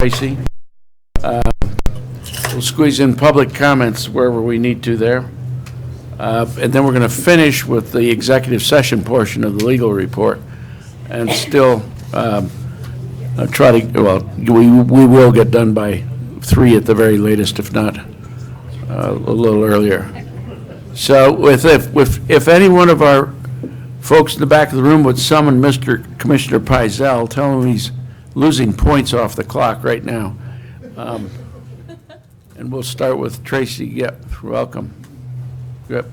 Tracy. We'll squeeze in public comments wherever we need to there. And then we're going to finish with the executive session portion of the legal report and still try to, well, we will get done by 3 at the very latest, if not a little earlier. So if any one of our folks in the back of the room would summon Mr. Commissioner Pizell, tell him he's losing points off the clock right now. And we'll start with Tracy. Yep, welcome. Yep.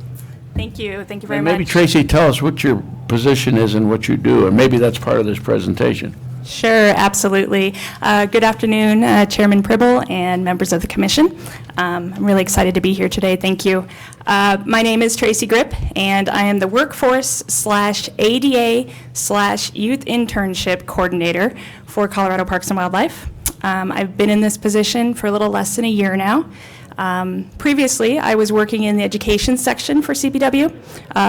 Thank you very And much. maybe Tracy, tell us what your position is and what you do, or maybe that's part of this presentation. Sure, absolutely. Good afternoon, Chairman Pribble and members of the Commission. I'm really excited to be here today. Thank you. My name is Tracy Grip, and I am the Workforce/ADA/Youth Internship Coordinator for Colorado Parks and Wildlife. I've been in this position for a little less than a year now. Previously, I was working in the education section for CPW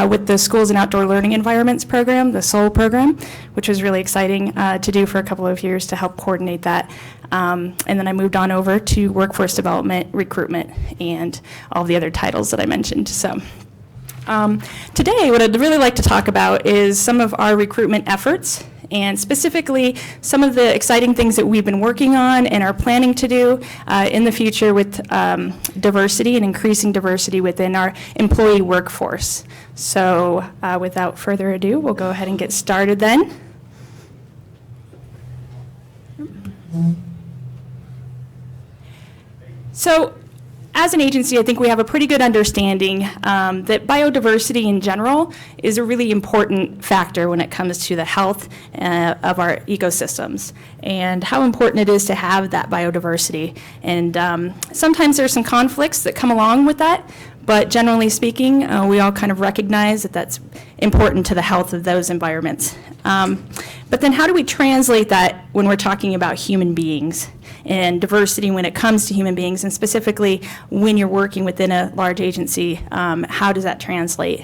with the Schools and Outdoor Learning Environments program, the SOL program, which was really exciting to do for a couple of years to help coordinate that. And then I moved on over to workforce development, recruitment, and all the other titles that I mentioned. So today, what I'd really like to talk about is some of our recruitment efforts, and specifically some of the exciting things that we've been working on and are planning to do in the future with diversity and increasing diversity within our employee workforce. So without further ado, we'll go ahead and get started then. So, as an agency, I think we have a pretty good understanding that biodiversity in general is a really important factor when it comes to the health of our ecosystems and how important it is to have that biodiversity. And sometimes there's some conflicts that come along with that, but generally speaking, we all kind of recognize that that's important to the health of those environments. But then how do we translate that when we're talking about human beings and diversity when it comes to human beings, and specifically when you're working within a large agency, how does that translate?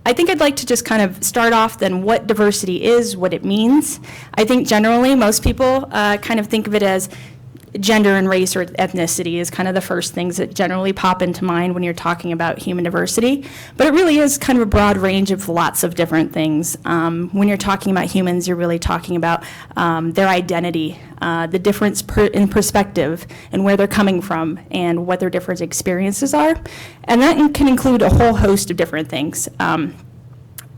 I think I'd like to just kind of start off then what diversity is, what it means. I think generally most people kind of think of it as gender and race or ethnicity is kind of the first things that generally pop into mind when you're talking about human diversity. But it really is kind of a broad range of lots of different things. When you're talking about humans, you're really talking about their identity, the difference in perspective and where they're coming from and what their different experiences are. And that can include a whole host of different things.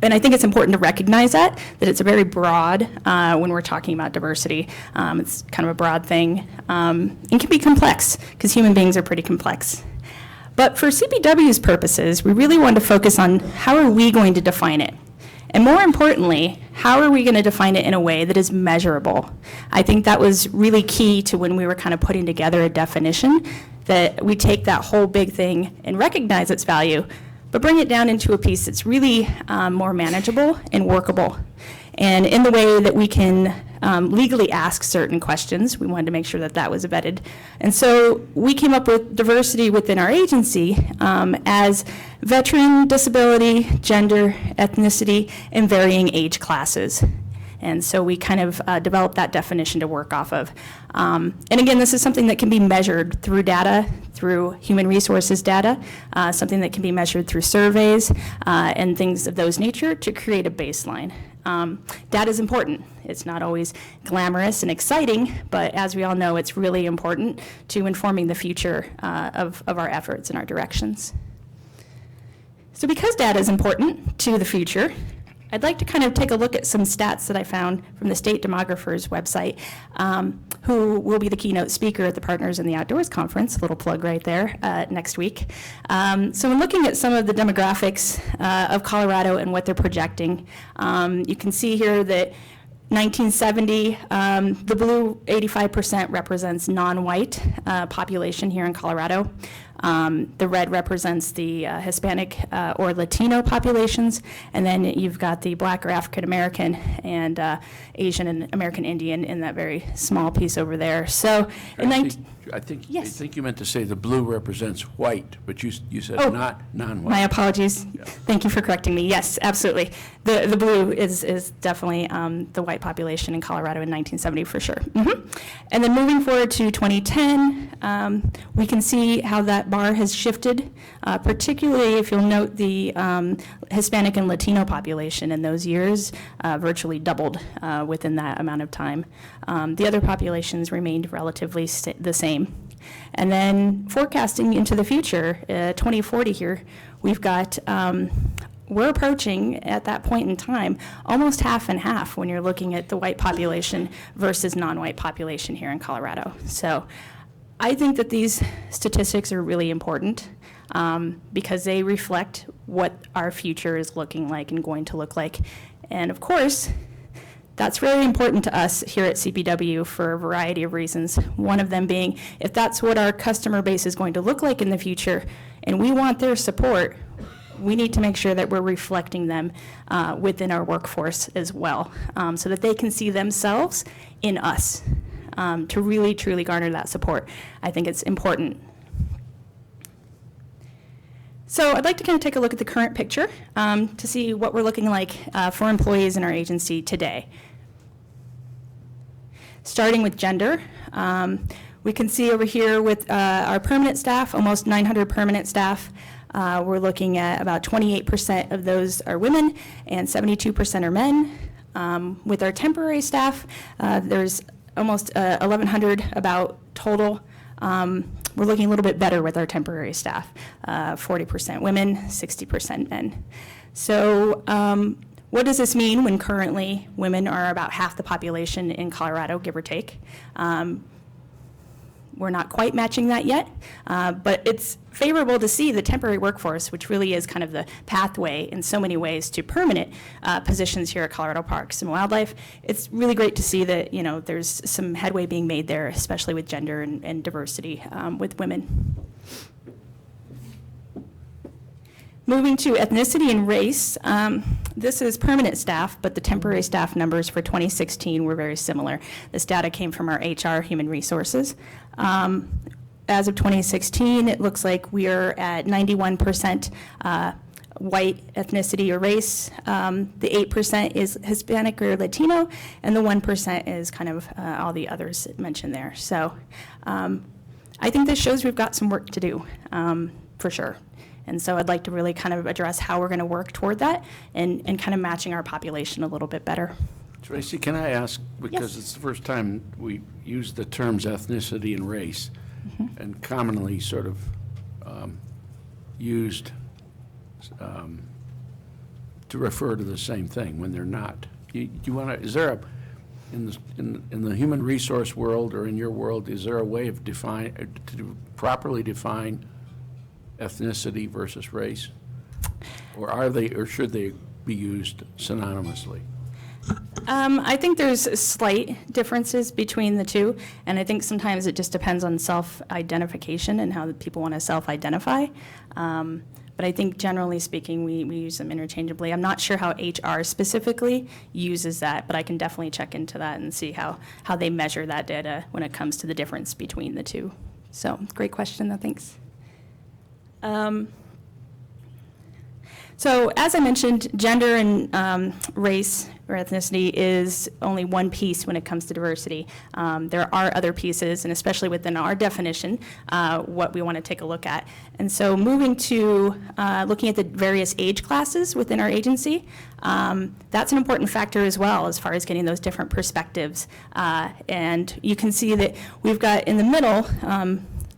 And I think it's important to recognize that it's a very broad, when we're talking about diversity, it's kind of a broad thing, and can be complex, because human beings are pretty complex. But for CPW's purposes, we really want to focus on how are we going to define it? And more importantly, how are we going to define it in a way that is measurable? I think that was really key to when we were kind of putting together a definition, that we take that whole big thing and recognize its value, but bring it down into a piece that's really more manageable and workable. And in the way that we can legally ask certain questions, we wanted to make sure that that was vetted. And so we came up with diversity within our agency as veteran, disability, gender, ethnicity, and varying age classes. And so we kind of developed that definition to work off of. And again, this is something that can be measured through data, through human resources data, something that can be measured through surveys and things of those nature to create a baseline. Data is important. It's not always glamorous and exciting, but as we all know, it's really important to informing the future of our efforts and our directions. So because data is important to the future, I'd like to kind of take a look at some stats that I found from the State Demographer's website, who will be the keynote speaker at the Partners in the Outdoors Conference, a little plug right there, next week. So in looking at some of the demographics of Colorado and what they're projecting, you can see here that 1970, the blue 85% represents non-white population here in Colorado. The red represents the Hispanic or Latino populations, and then you've got the Black or African American and Asian and American Indian in that very small piece over there. So in 19... I think Yes. you meant to say the blue represents white, but you said Oh, not non-white. My apologies. Thank you for correcting me. Yes, absolutely. The blue is definitely the white population in Colorado in 1970 for sure. And then moving forward to 2010, we can see how that bar has shifted, particularly if you'll note the Hispanic and Latino population in those years virtually doubled within that amount of time. The other populations remained relatively the same. And then forecasting into the future, 2040 here, we've got, we're approaching at that point in time almost half and half when you're looking at the white population versus non-white population here in Colorado. So I think that these statistics are really important because they reflect what our future is looking like and going to look like. And of course, that's really important to us here at CPW for a variety of reasons. One of them being, if that's what our customer base is going to look like in the future, and we want their support, we need to make sure that we're reflecting them within our workforce as well, so that they can see themselves in us to really, truly garner that support. I think it's important. So I'd like to kind of take a look at the current picture to see what we're looking like for employees in our agency today. Starting with gender, we can see over here with our permanent staff, almost 900 permanent staff. We're looking at about 28% of those are women and 72% are men. With our temporary staff, there's almost 1,100 about total. We're looking a little bit better with our temporary staff, 40% women, 60% men. So what does this mean when currently women are about half the population in Colorado, give or take? We're not quite matching that yet, but it's favorable to see the temporary workforce, which really is kind of the pathway in so many ways to permanent positions here at Colorado Parks and Wildlife. It's really great to see that, you know, there's some headway being made there, especially with gender and diversity with women. Moving to ethnicity and race, this is permanent staff, but the temporary staff numbers for 2016 were very similar. This data came from our HR, Human Resources. As of 2016, it looks like we are at 91% white ethnicity or race. The 8% is Hispanic or Latino, and the 1% is kind of all the others mentioned there. So I think this shows we've got some work to do, for sure. And so I'd like to really kind of address how we're going to work toward that and kind of matching our population a little bit better. Tracy, can I ask, because Yes. it's the first time we use the terms ethnicity and race, and commonly sort of used to refer to the same thing when they're not. You want to, is there a, in the human resource world or in your world, is there a way of to properly define ethnicity versus race? Or are they, or should they be used synonymously? I think there's slight differences between the two, and I think sometimes it just depends on self-identification and how people want to self-identify. But I think generally speaking, we use them interchangeably. I'm not sure how HR specifically uses that, but I can definitely check into that and see how they measure that data when it comes to the difference between the two. So, great question, though, thanks. So as I mentioned, gender and race or ethnicity is only one piece when it comes to diversity. There are other pieces, and especially within our definition, what we want to take a look at. And so moving to looking at the various age classes within our agency, that's an important factor as well as far as getting those different perspectives. And you can see that we've got in the middle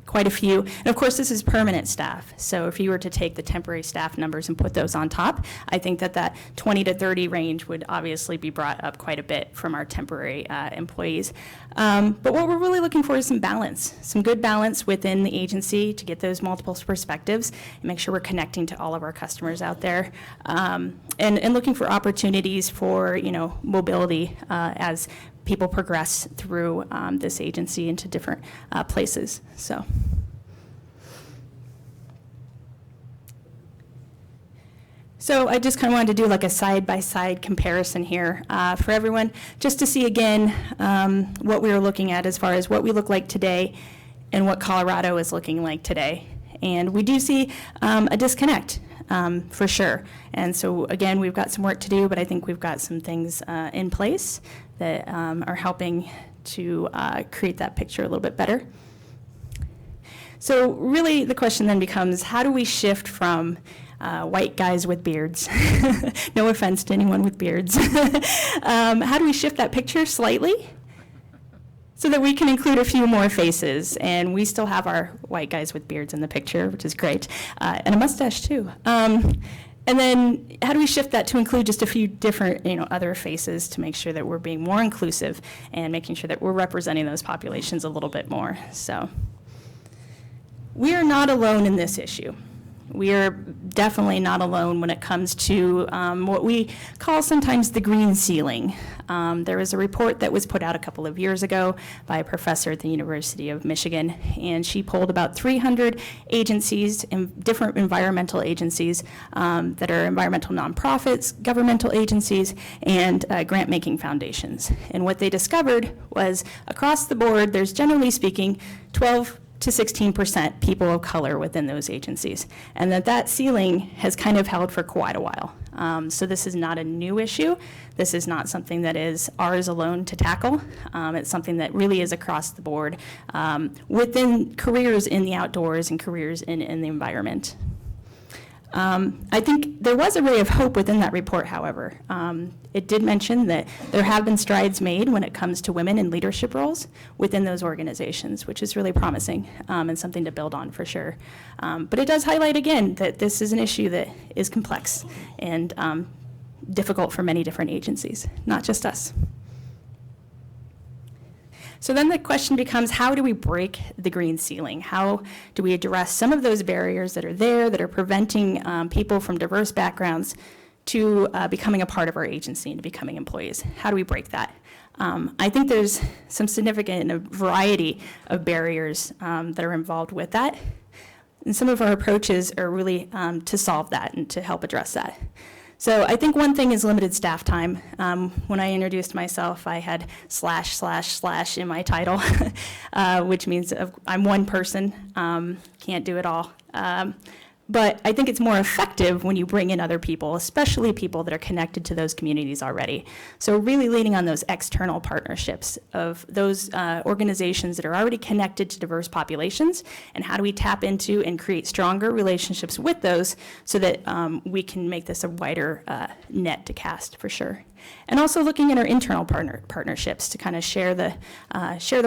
quite a few. And of course, this is permanent staff. So if you were to take the temporary staff numbers and put those on top, I think that 20 to 30 range would obviously be brought up quite a bit from our temporary employees. But what we're really looking for is some balance, some good balance within the agency to get those multiple perspectives and make sure we're connecting to all of our customers out there. And looking for opportunities for, mobility as people progress through this agency into different places. So, So I just kind of wanted to do like a side-by-side comparison here for everyone, just to see again what we were looking at as far as what we look like today and what Colorado is looking like today. And we do see a disconnect for sure. And so again, we've got some work to do, but I think we've got some things in place that are helping to create that picture a little bit better. So really the question then becomes, how do we shift from white guys with beards? No offense to anyone with beards. How do we shift that picture slightly so that we can include a few more faces? And we still have our white guys with beards in the picture, which is great, and a mustache too. And then how do we shift that to include just a few different, other faces to make sure that we're being more inclusive and making sure that we're representing those populations a little bit more? So we are not alone in this issue. We are definitely not alone when it comes to what we call sometimes the green ceiling. There was a report that was put out a couple of years ago by a professor at the University of Michigan, and she polled about 300 agencies, different environmental agencies that are environmental nonprofits, governmental agencies, and grant-making foundations. And what they discovered was across the board, there's generally speaking 12 to 16% people of color within those agencies, and that ceiling has kind of held for quite a while. So this is not a new issue. This is not something that is ours alone to tackle. It's something that really is across the board within careers in the outdoors and careers in the environment. I think there was a ray of hope within that report, however. It did mention that there have been strides made when it comes to women in leadership roles within those organizations, which is really promising and something to build on for sure. But it does highlight again that this is an issue that is complex and difficult for many different agencies, not just us. So then the question becomes, how do we break the green ceiling? How do we address some of those barriers that are there that are preventing people from diverse backgrounds to becoming a part of our agency and to becoming employees? How do we break that? I think there's some significant variety of barriers that are involved with that. And some of our approaches are really to solve that and to help address that. So I think one thing is limited staff time. When I introduced myself, I had / in my title, which means I'm one person, can't do it all. But I think it's more effective when you bring in other people, especially people that are connected to those communities already. So really leaning on those external partnerships of those organizations that are already connected to diverse populations, and how do we tap into and create stronger relationships with those so that we can make this a wider net to cast for sure. And also looking at our internal partnerships to kind of share the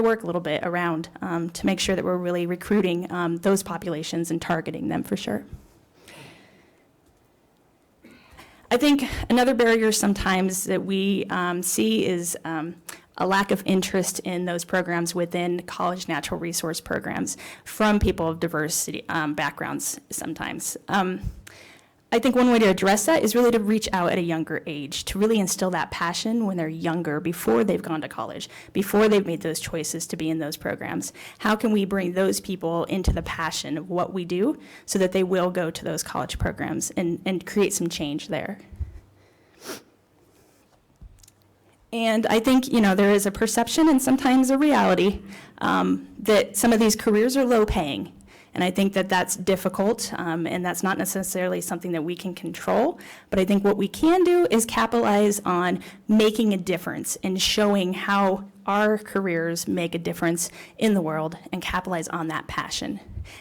work a little bit around to make sure that we're really recruiting those populations and targeting them for sure. I think another barrier sometimes that we see is a lack of interest in those programs within college natural resource programs from people of diversity backgrounds sometimes. I think one way to address that is really to reach out at a younger age, to really instill that passion when they're younger, before they've gone to college, before they've made those choices to be in those programs. How can we bring those people into the passion of what we do so that they will go to those college programs and create some change there? And I think, there is a perception and sometimes a reality that some of these careers are low paying. And I think that that's difficult, and that's not necessarily something that we can control. But I think what we can do is capitalize on making a difference and showing how our careers make a difference in the world and capitalize on that passion.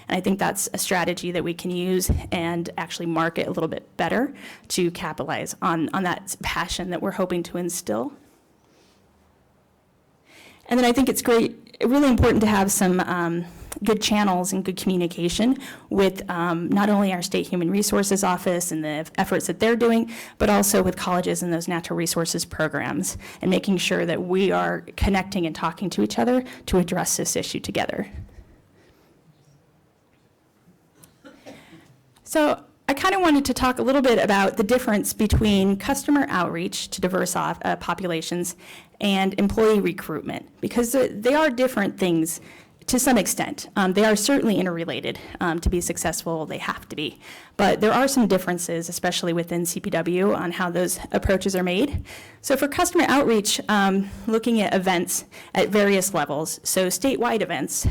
And I think that's a strategy that we can use and actually market a little bit better to capitalize on that passion that we're hoping to instill. And then I think it's really important to have some good channels and good communication with not only our State Human Resources Office and the efforts that they're doing, but also with colleges and those natural resources programs, and making sure that we are connecting and talking to each other to address this issue together. So I kind of wanted to talk a little bit about the difference between customer outreach to diverse populations and employee recruitment, because they are different things to some extent. They are certainly interrelated. To be successful, they have to be. But there are some differences, especially within CPW, on how those approaches are made. So for customer outreach, looking at events at various levels, so statewide events,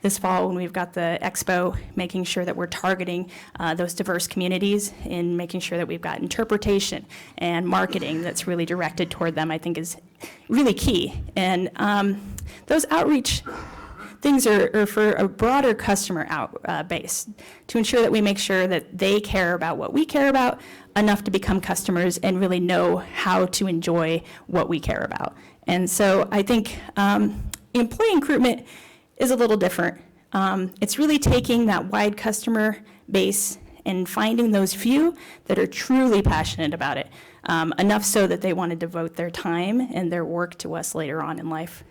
this fall when we've got the expo, making sure that we're targeting those diverse communities and making sure that we've got interpretation and marketing that's really directed toward them, I think is really key. And those outreach things are for a broader customer base to ensure that we make sure that they care about what we care about enough to become customers and really know how to enjoy what we care about. And so I think employee recruitment is a little different. It's really taking that wide customer base and finding those few that are truly passionate about it, enough so that they want to devote their time and their work to us later on in life.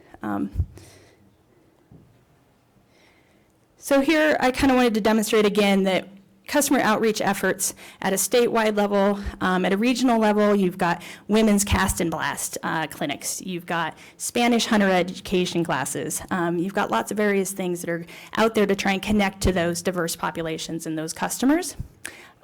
So here I kind of wanted to demonstrate again that customer outreach efforts at a statewide level, at a regional level, you've got women's cast and blast clinics, you've got Spanish hunter education classes, you've got lots of various things that are out there to try and connect to those diverse populations and those customers.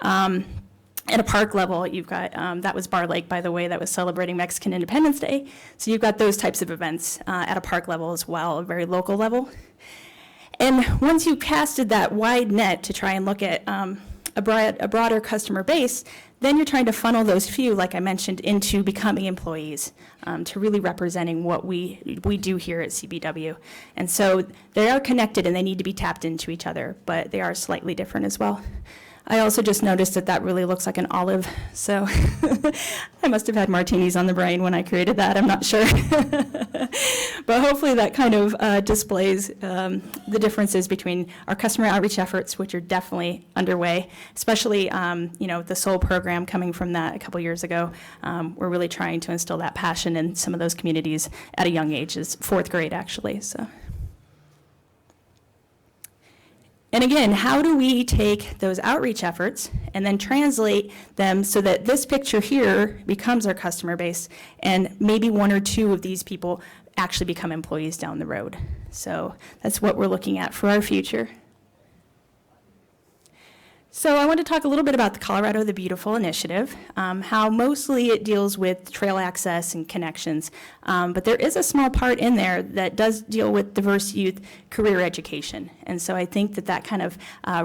At a park level, you've got, that was Bar Lake, by the way, that was celebrating Mexican Independence Day. So you've got those types of events at a park level as well, a very local level. And once you casted that wide net to try and look at a broader customer base, then you're trying to funnel those few, like I mentioned, into becoming employees, to really representing what we do here at CPW. And so they are connected and they need to be tapped into each other, but they are slightly different as well. I also just noticed that that really looks like an olive, so I must have had martinis on the brain when I created that, I'm not sure. But hopefully that kind of displays the differences between our customer outreach efforts, which are definitely underway, especially the SOUL program coming from that a couple years ago. We're really trying to instill that passion in some of those communities at a young age, is 4th grade actually. So. And again, how do we take those outreach efforts and then translate them so that this picture here becomes our customer base and maybe one or two of these people actually become employees down the road? So that's what we're looking at for our future. So I want to talk a little bit about the Colorado the Beautiful initiative, how mostly it deals with trail access and connections, but there is a small part in there that does deal with diverse youth career education. And so I think that that kind of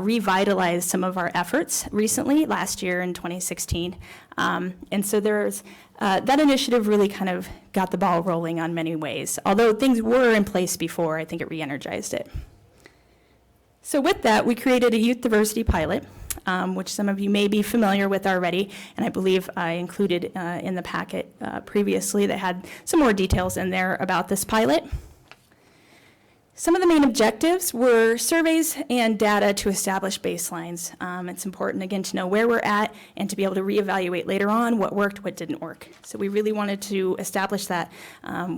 revitalized some of our efforts recently, last year in 2016. And so there's that initiative really kind of got the ball rolling on many ways. Although things were in place before, I think it re-energized it. So with that, we created a youth diversity pilot, which some of you may be familiar with already, and I believe I included in the packet previously that had some more details in there about this pilot. Some of the main objectives were surveys and data to establish baselines. It's important, again, to know where we're at and to be able to reevaluate later on what worked, what didn't work. So we really wanted to establish that.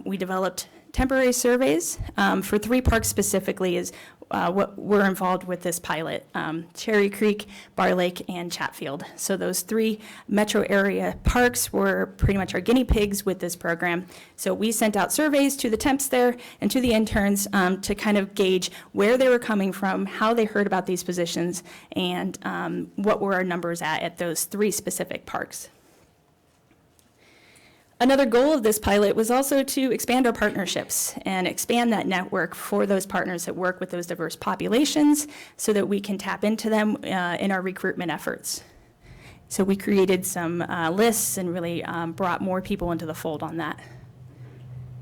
We developed temporary surveys for 3 parks specifically is what were involved with this pilot, Cherry Creek, Bar Lake, and Chatfield. So those 3 metro area parks were pretty much our guinea pigs with this program. So we sent out surveys to the temps there and to the interns to kind of gauge where they were coming from, how they heard about these positions, and what were our numbers at those 3 specific parks. Another goal of this pilot was also to expand our partnerships and expand that network for those partners that work with those diverse populations so that we can tap into them in our recruitment efforts. So we created some lists and really brought more people into the fold on that.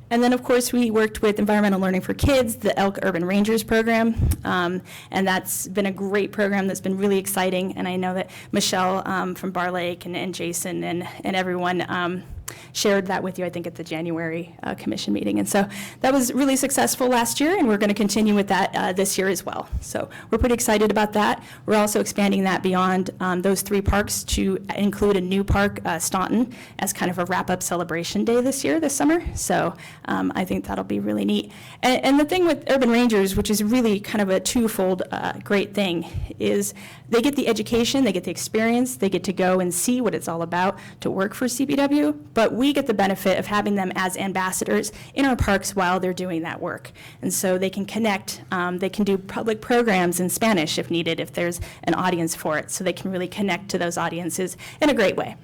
And then, of course, we worked with Environmental Learning for Kids, the Elk Urban Rangers program, and that's been a great program that's been really exciting. And I know that Michelle from Bar Lake and Jason and everyone shared that with you, I think, at the January commission meeting. And so that was really successful last year, and we're going to continue with that this year as well. So we're pretty excited about that. We're also expanding that beyond those 3 parks to include a new park, Staunton, as kind of a wrap-up celebration day this summer. So I think that'll be really neat. And the thing with Urban Rangers, which is really kind of a twofold great thing, is they get the education, they get the experience, they get to go and see what it's all about to work for CPW, but we get the benefit of having them as ambassadors in our parks while they're doing that work. And so they can connect, they can do public programs in Spanish if needed, if there's an audience for it, so they can really connect to those audiences in a great way.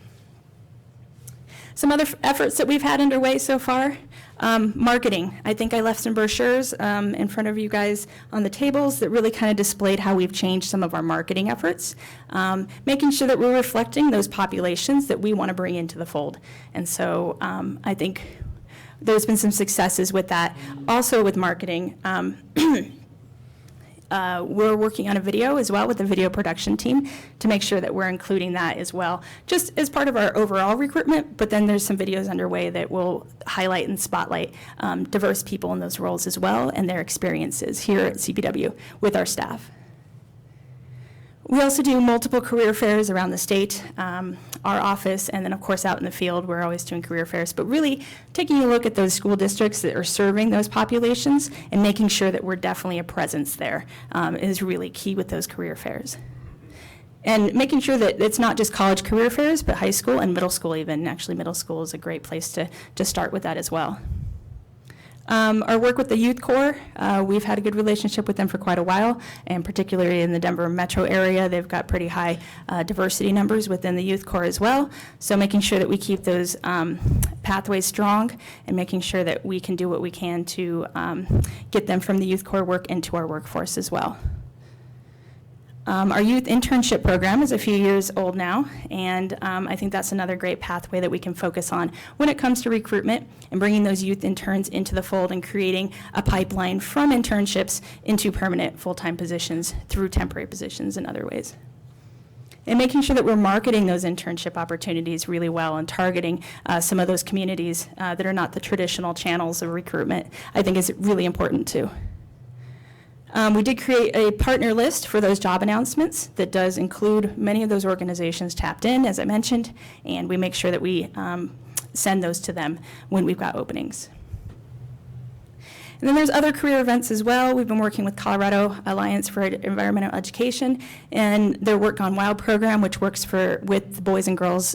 Some other efforts that we've had underway so far, marketing. I think I left some brochures in front of you guys on the tables that really kind of displayed how we've changed some of our marketing efforts, making sure that we're reflecting those populations that we want to bring into the fold. And so I think there's been some successes with that. Also with marketing, we're working on a video as well with the video production team to make sure that we're including that as well, just as part of our overall recruitment, but then there's some videos underway that will highlight and spotlight diverse people in those roles as well and their experiences here at CPW with our staff. We also do multiple career fairs around the state, our office, and then of course out in the field, we're always doing career fairs, but really taking a look at those school districts that are serving those populations and making sure that we're definitely a presence there is really key with those career fairs. And making sure that it's not just college career fairs, but high school and middle school even. Actually, middle school is a great place to start with that as well. Our work with the Youth Corps, we've had a good relationship with them for quite a while, and particularly in the Denver metro area, they've got pretty high diversity numbers within the Youth Corps as well. So making sure that we keep those pathways strong and making sure that we can do what we can to get them from the Youth Corps work into our workforce as well. Our youth internship program is a few years old now, and I think that's another great pathway that we can focus on when it comes to recruitment and bringing those youth interns into the fold and creating a pipeline from internships into permanent full-time positions through temporary positions and other ways. And making sure that we're marketing those internship opportunities really well and targeting some of those communities that are not the traditional channels of recruitment, I think is really important too. We did create a partner list for those job announcements that does include many of those organizations tapped in, as I mentioned, and we make sure that we send those to them when we've got openings. And then there's other career events as well. We've been working with Colorado Alliance for Environmental Education and their Work Gone Wild program, which works with the Boys and Girls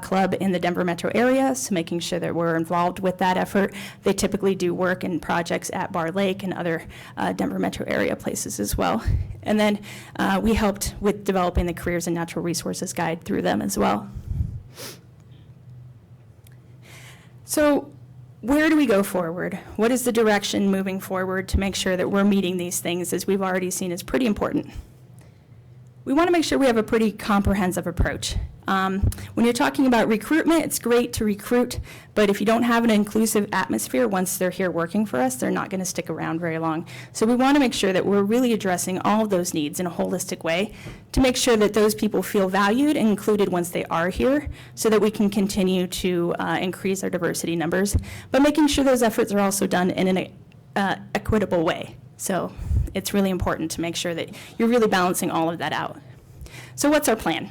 Club in the Denver metro area, so making sure that we're involved with that effort. They typically do work and projects at Bar Lake and other Denver metro area places as well. And then we helped with developing the Careers and Natural Resources Guide through them as well. So, where do we go forward? What is the direction moving forward to make sure that we're meeting these things, as we've already seen is pretty important? We want to make sure we have a pretty comprehensive approach. When you're talking about recruitment, it's great to recruit, but if you don't have an inclusive atmosphere once they're here working for us, they're not going to stick around very long. So we want to make sure that we're really addressing all of those needs in a holistic way to make sure that those people feel valued and included once they are here, so that we can continue to increase our diversity numbers, but making sure those efforts are also done in an equitable way. So it's really important to make sure that you're really balancing all of that out. So what's our plan?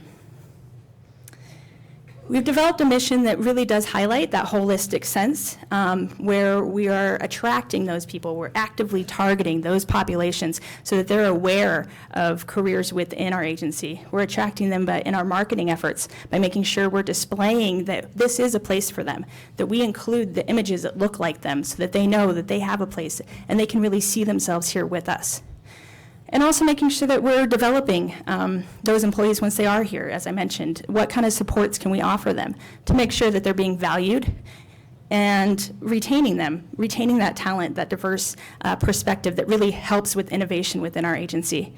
We've developed a mission that really does highlight that holistic sense, where we are attracting those people. We're actively targeting those populations so that they're aware of careers within our agency. We're attracting them in our marketing efforts by making sure we're displaying that this is a place for them, that we include the images that look like them so that they know that they have a place and they can really see themselves here with us. And also making sure that we're developing those employees once they are here, as I mentioned. What kind of supports can we offer them to make sure that they're being valued, and retaining them, retaining that talent, that diverse perspective that really helps with innovation within our agency.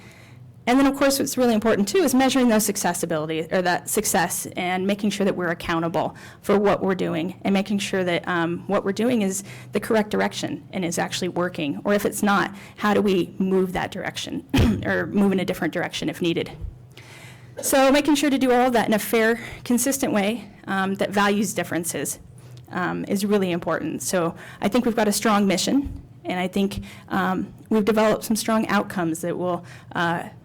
And then, of course, what's really important, too, is measuring those accessibility, or that success, and making sure that we're accountable for what we're doing, and making sure that what we're doing is the correct direction and is actually working. Or if it's not, how do we move that direction, or move in a different direction if needed? So making sure to do all of that in a fair, consistent way that values differences is really important. So I think we've got a strong mission. And I think we've developed some strong outcomes that will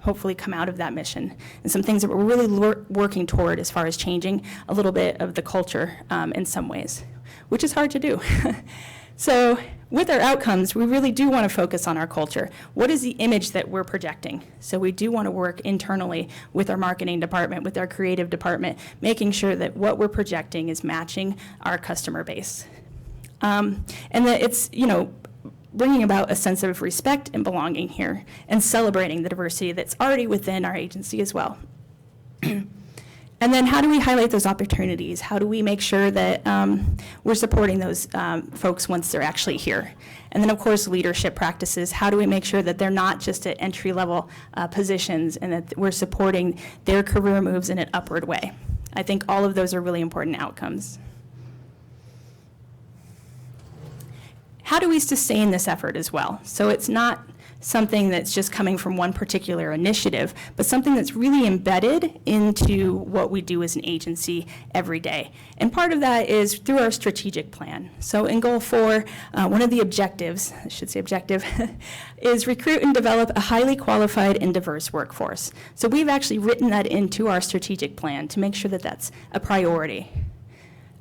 hopefully come out of that mission, and some things that we're really working toward as far as changing a little bit of the culture in some ways, which is hard to do. So with our outcomes, we really do want to focus on our culture. What is the image that we're projecting? So we do want to work internally with our marketing department, with our creative department, making sure that what we're projecting is matching our customer base. And that it's, bringing about a sense of respect and belonging here and celebrating the diversity that's already within our agency as well. And then how do we highlight those opportunities? How do we make sure that we're supporting those folks once they're actually here? And then, of course, leadership practices. How do we make sure that they're not just at entry-level positions and that we're supporting their career moves in an upward way? I think all of those are really important outcomes. How do we sustain this effort as well? So it's not something that's just coming from one particular initiative, but something that's really embedded into what we do as an agency every day. And part of that is through our strategic plan. So in Goal 4, one of the objectives, I should say objective, is recruit and develop a highly qualified and diverse workforce. So we've actually written that into our strategic plan to make sure that that's a priority.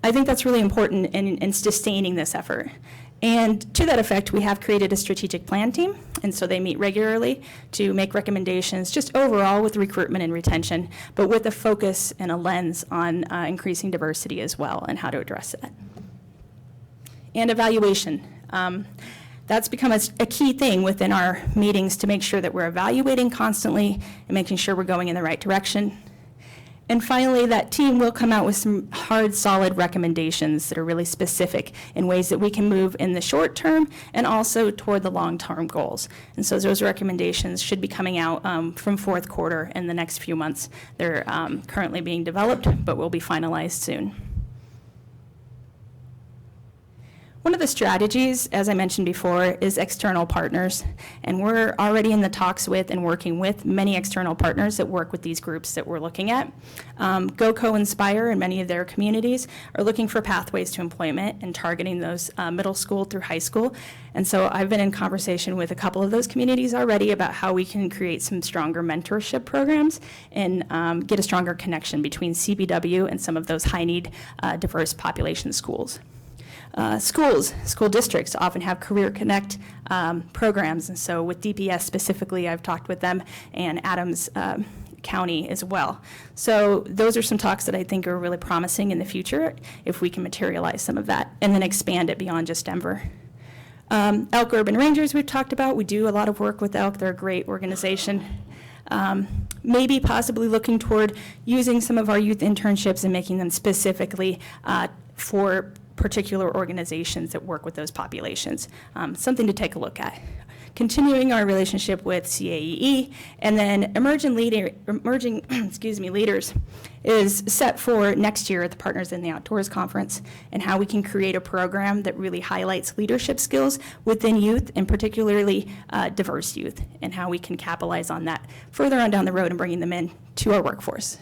I think that's really important in sustaining this effort. And to that effect, we have created a strategic plan team, and so they meet regularly to make recommendations just overall with recruitment and retention, but with a focus and a lens on increasing diversity as well and how to address that. And evaluation. That's become a key thing within our meetings to make sure that we're evaluating constantly and making sure we're going in the right direction. And finally, that team will come out with some hard, solid recommendations that are really specific in ways that we can move in the short term and also toward the long-term goals. And so those recommendations should be coming out from fourth quarter in the next few months. They're currently being developed, but will be finalized soon. One of the strategies, as I mentioned before, is external partners. And we're already in the talks with and working with many external partners that work with these groups that we're looking at. GoCo Inspire and many of their communities are looking for pathways to employment and targeting those middle school through high school. And so I've been in conversation with a couple of those communities already about how we can create some stronger mentorship programs and get a stronger connection between CBW and some of those high-need diverse population schools. School districts often have Career Connect programs, and so with DPS specifically, I've talked with them and Adams County as well. So those are some talks that I think are really promising in the future if we can materialize some of that and then expand it beyond just Denver. Elk Urban Rangers we've talked about. We do a lot of work with Elk. They're a great organization. Maybe possibly looking toward using some of our youth internships and making them specifically for particular organizations that work with those populations. Something to take a look at. Continuing our relationship with CAEE, and then emerging leaders is set for next year at the Partners in the Outdoors Conference, and how we can create a program that really highlights leadership skills within youth, and particularly diverse youth, and how we can capitalize on that further on down the road and bringing them in to our workforce.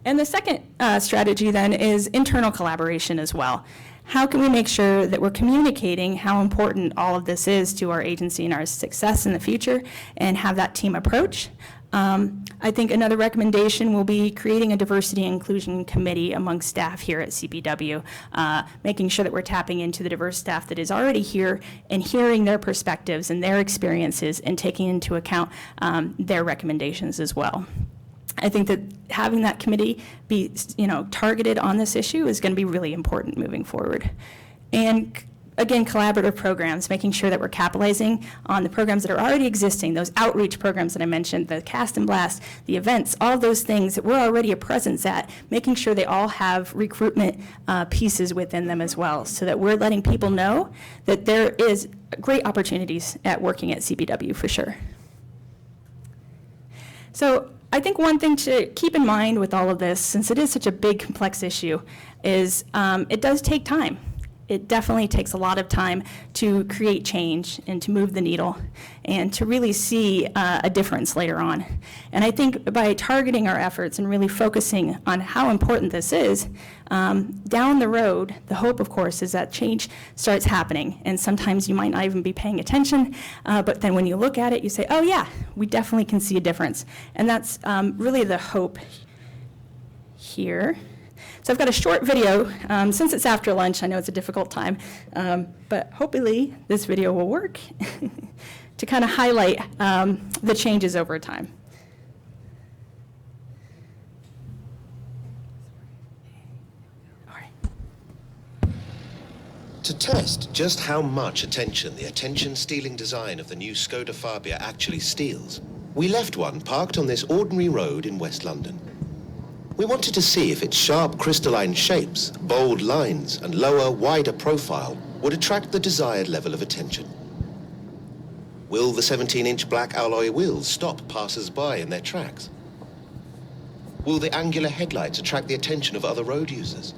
And the second strategy then is internal collaboration as well. How can we make sure that we're communicating how important all of this is to our agency and our success in the future and have that team approach? I think another recommendation will be creating a diversity and inclusion committee among staff here at CBW, making sure that we're tapping into the diverse staff that is already here and hearing their perspectives and their experiences and taking into account their recommendations as well. I think that having that committee be, targeted on this issue is going to be really important moving forward. And again, collaborative programs, making sure that we're capitalizing on the programs that are already existing, those outreach programs that I mentioned, the Cast and Blast, the events, all of those things that we're already a presence at, making sure they all have recruitment pieces within them as well, so that we're letting people know that there is great opportunities at working at CBW for sure. So I think one thing to keep in mind with all of this, since it is such a big, complex issue, is it does take time. It definitely takes a lot of time to create change and to move the needle and to really see a difference later on. And I think by targeting our efforts and really focusing on how important this is, down the road, the hope, of course, is that change starts happening. And sometimes you might not even be paying attention, but then when you look at it, you say, oh yeah, we definitely can see a difference. And that's really the hope here. So I've got a short video. Since it's after lunch, I know it's a difficult time, but hopefully this video will work to kind of highlight the changes over time. To test just how much attention the attention-stealing design of the new Skoda Fabia actually steals, we left one parked on this ordinary road in West London. We wanted to see if its sharp crystalline shapes, bold lines, and lower, wider profile would attract the desired level of attention. Will the 17-inch black alloy wheels stop passers-by in their tracks? Will the angular headlights attract the attention of other road users?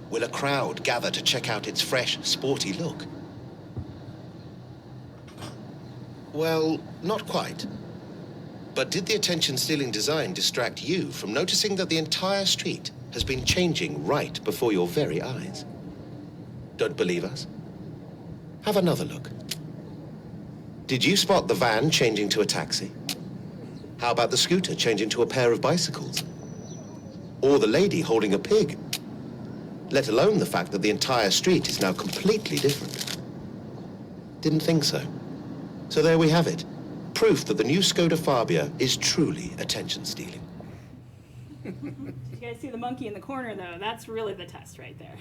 Will a crowd gather to check out its fresh, sporty look? Well, not quite. But did the attention-stealing design distract you from noticing that the entire street has been changing right before your very eyes? Don't believe us? Have another look. Did you spot the van changing to a taxi? How about the scooter changing to a pair of bicycles? Or the lady holding a pig? Let alone the fact that the entire street is now completely different. Didn't think so. So there we have it. Proof that the new Skoda Fabia is truly attention-stealing. You guys see the monkey in the corner, though? That's really the test right there.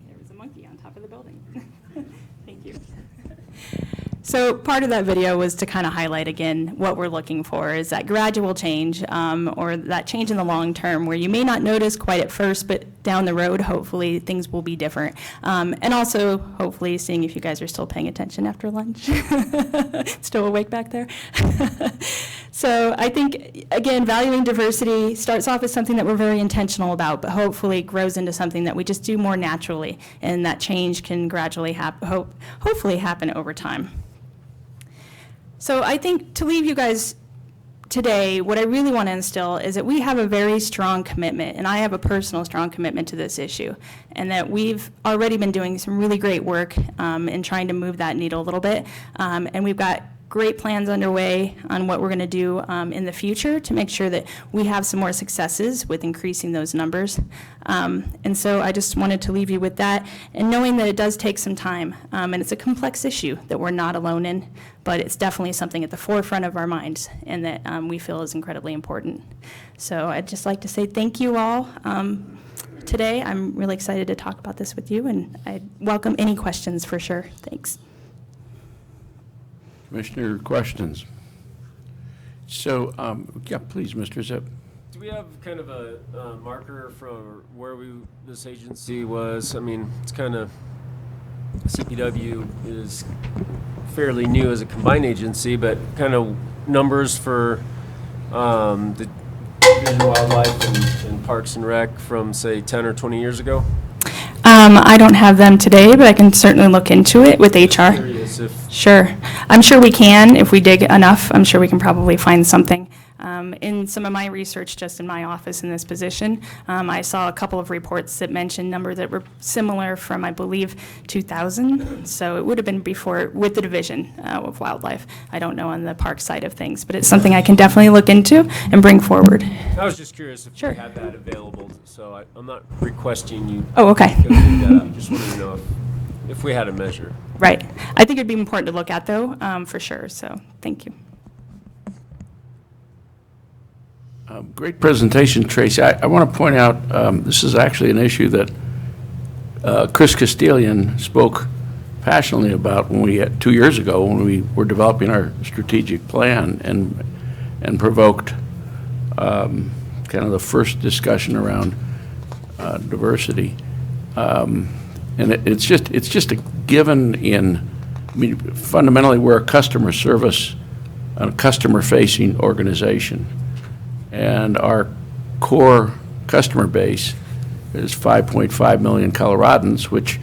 There was a monkey on top of the building. Thank you. So part of that video was to kind of highlight again what we're looking for is that gradual change or that change in the long term where you may not notice quite at first, but down the road, hopefully things will be different. And also, hopefully, seeing if you guys are still paying attention after lunch. Still awake back there? So I think, again, valuing diversity starts off as something that we're very intentional about, but hopefully grows into something that we just do more naturally, and that change can gradually hopefully happen over time. So I think to leave you guys today, what I really want to instill is that we have a very strong commitment, and I have a personal strong commitment to this issue, and that we've already been doing some really great work in trying to move that needle a little bit, and we've got great plans underway on what we're going to do in the future to make sure that we have some more successes with increasing those numbers. And so I just wanted to leave you with that, and knowing that it does take some time, and it's a complex issue that we're not alone in, but it's definitely something at the forefront of our minds and that we feel is incredibly important. So I'd just like to say thank you all. Today, I'm really excited to talk about this with you, and I welcome any questions for sure. Thanks. Commissioner, questions? So, yeah, please, Mr. Zip. Do we have kind of a marker for where this agency was? I mean, it's kind of, CPW is fairly new as a combined agency, but kind of numbers for the Division of Wildlife and Parks and Rec from, say, 10 or 20 years ago? I don't have them today, but I can certainly look into it with HR. Curious if Sure. I'm sure we can. If we dig enough, I'm sure we can probably find something. In some of my research just in my office in this position, I saw a couple of reports that mentioned numbers that were similar from, I believe, 2000. So it would have been before with the Division of Wildlife. I don't know on the park side of things, but it's something I can definitely look into and bring forward. I was just curious if Sure. you had that available, so I'm not requesting you Oh, okay. go dig that up. Just wanted to know if we had a measure. Right. I think it'd be important to look at, though, for sure. So thank you. Great presentation, Tracy. I want to point out, this is actually an issue that Chris Castilian spoke passionately about when we, 2 years ago, when we were developing our strategic plan and provoked kind of the first discussion around diversity. And it's just a given in, I mean, fundamentally, we're a customer service, a customer-facing organization. And our core customer base is 5.5 million Coloradans, which,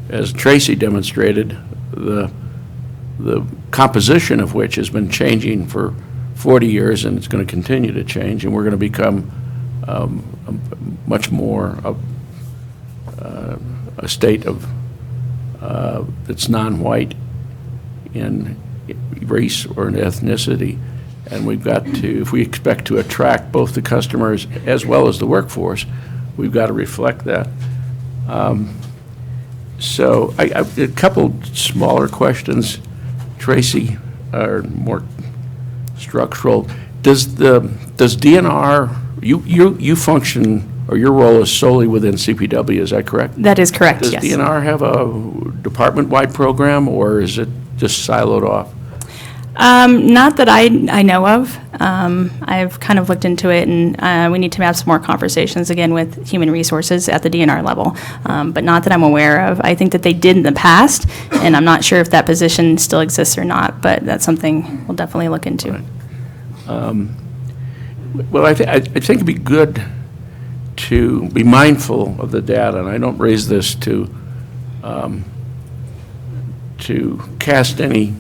as Tracy demonstrated, the composition of which has been changing for 40 years, and it's going to continue to change, and we're going to become much more a state of that's non-white in race or in ethnicity. And we've got to, if we expect to attract both the customers as well as the workforce, we've got to reflect that. So a couple smaller questions, Tracy, are more structural. Does DNR, you function, or your role is solely within CPW, is that correct? That is correct, Does yes. DNR have a department-wide program, or is it just siloed off? Not that I know of. I've kind of looked into it, and we need to have some more conversations again with human resources at the DNR level, but not that I'm aware of. I think that they did in the past, and I'm not sure if that position still exists or not, but that's something we'll definitely look into. Right. Well, I think it'd be good to be mindful of the data, and I don't raise this to cast any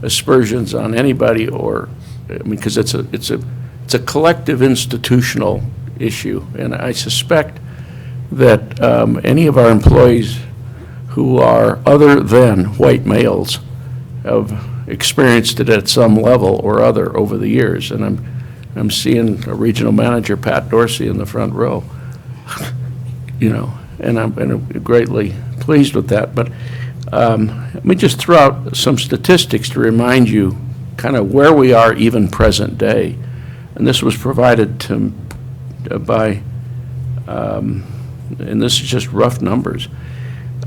aspersions on anybody, or, I mean, because it's a collective institutional issue, and I suspect that any of our employees who are other than white males have experienced it at some level or other over the years, and I'm seeing a regional manager, Pat Dorsey, in the front row, and I'm greatly pleased with that. But let me just throw out some statistics to remind you kind of where we are even present day. And this was provided by, and this is just rough numbers.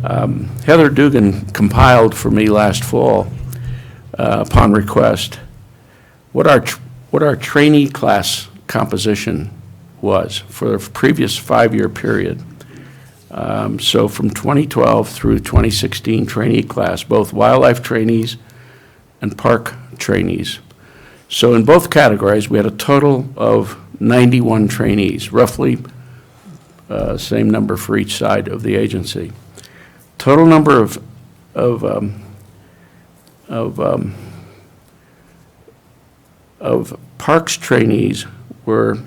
Heather Dugan compiled for me last fall, upon request, what our trainee class composition was for the previous 5-year period. So from 2012 through 2016 trainee class, both wildlife trainees and park trainees. So in both categories, we had a total of 91 trainees, roughly same number for each side of the agency. Total number of parks trainees were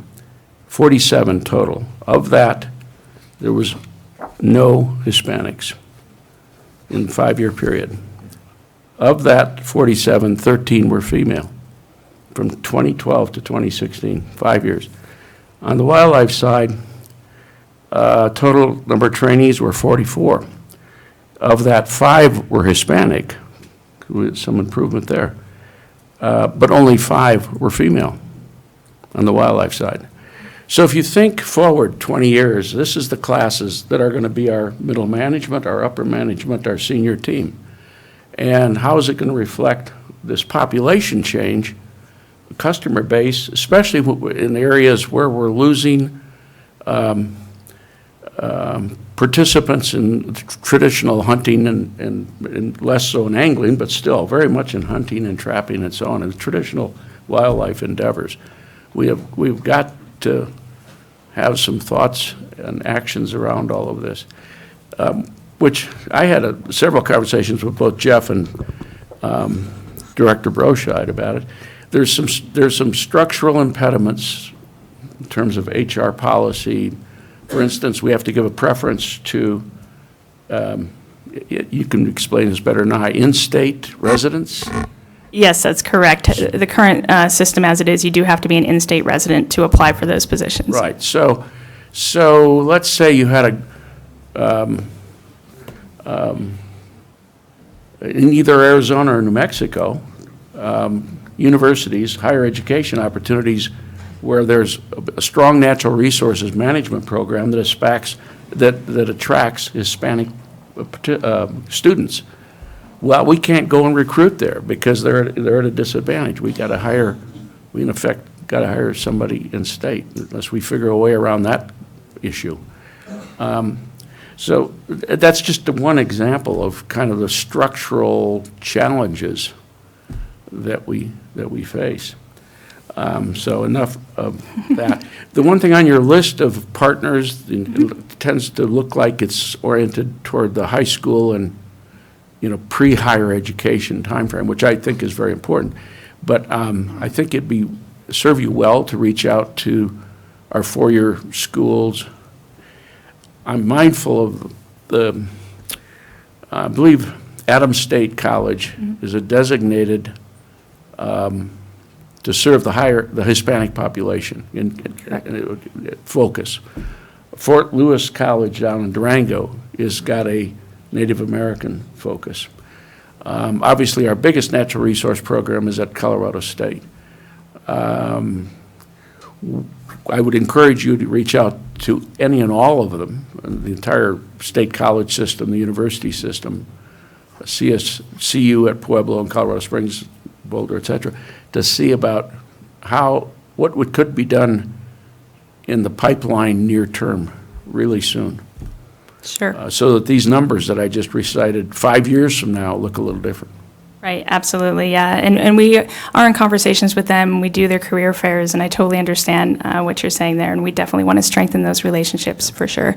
47 total. Of that, there was no Hispanics in the 5-year period. Of that 47, 13 were female from 2012 to 2016, 5 years. On the wildlife side, total number of trainees were 44. Of that, 5 were Hispanic, with some improvement there, but only 5 were female on the wildlife side. So if you think forward 20 years, this is the classes that are going to be our middle management, our upper management, our senior team. And how is it going to reflect this population change, customer base, especially in areas where we're losing participants in traditional hunting and less so in angling, but still very much in hunting and trapping and so on, and traditional wildlife endeavors. We've got to have some thoughts and actions around all of this, which I had several conversations with both Jeff and Director Broscheid about it. There's some structural impediments in terms of HR policy. For instance, we have to give a preference to, you can explain this better than I, in-state residents? Yes, that's correct. The current system as it is, you do have to be an in-state resident to apply for those positions. Right. So let's say you had in either Arizona or New Mexico, universities, higher education opportunities where there's a strong natural resources management program that attracts Hispanic students. Well, we can't go and recruit there because they're at a disadvantage. We in effect got to hire somebody in state unless we figure a way around that issue. So that's just the one example of kind of the structural challenges that we face. So enough of that. The one thing on your list of partners it tends to look like it's oriented toward the high school and pre-higher education timeframe, which I think is very important. But I think it'd serve you well to reach out to our 4-year schools. I'm mindful of I believe Adams State College is a designated to serve the Hispanic population and focus Fort Lewis College down in Durango has got a Native American focus. Obviously, our biggest natural resource program is at Colorado State. I would encourage you to reach out to any and all of them, the entire state college system, the university system, CU at Pueblo and Colorado Springs, Boulder, et cetera, to see about what could be done in the pipeline near term, really soon. Sure. So that these numbers that I just recited 5 years from now look a little different. Right, absolutely, yeah. And we are in conversations with them. We do their career fairs, and I totally understand what you're saying there, and we definitely want to strengthen those relationships for sure.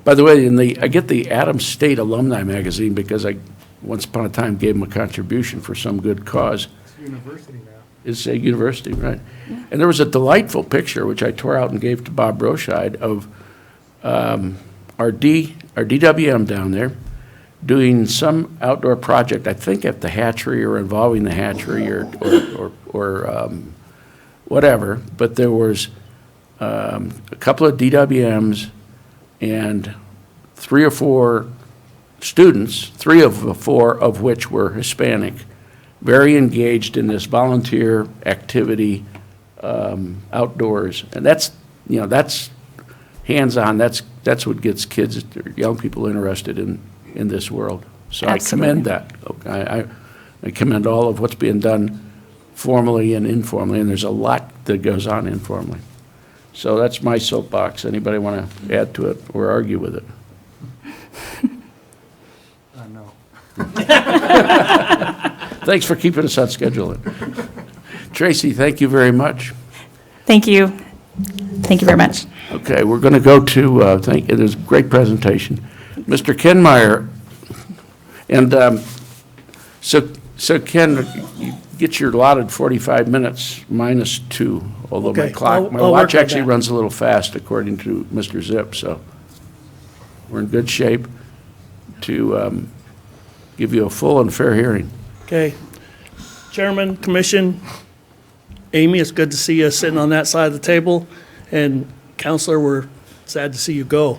By the way, I get the Adams State Alumni Magazine because I once upon a time gave them a contribution for some good cause. It's a university now. It's a university, right? Yeah. And there was a delightful picture, which I tore out and gave to Bob Broscheid, of our DWM down there doing some outdoor project, I think at the hatchery or involving the hatchery or whatever. But there was a couple of DWMs and 3 or 4 students, 3 of the 4 of which were Hispanic, very engaged in this volunteer activity outdoors. And that's hands-on. That's what gets kids, or young people interested in this world. So Absolutely. I commend that. I commend all of what's being done formally and informally, and there's a lot that goes on informally. So that's my soapbox. Anybody want to add to it or argue with it? No. Thanks for keeping us on schedule. Tracy, thank you very much. Thank you. Thank you very much. Okay, we're going to go to, it was a great presentation. Mr. Ken Meyer, and so Ken, you get your allotted 45 minutes minus 2, although my Okay, clock, my I'll watch work on actually that. runs a little fast according to Mr. Zip, so we're in good shape to give you a full and fair hearing. Okay. Chairman, Commission, Amy, it's good to see you sitting on that side of the table. And Counselor, we're sad to see you go.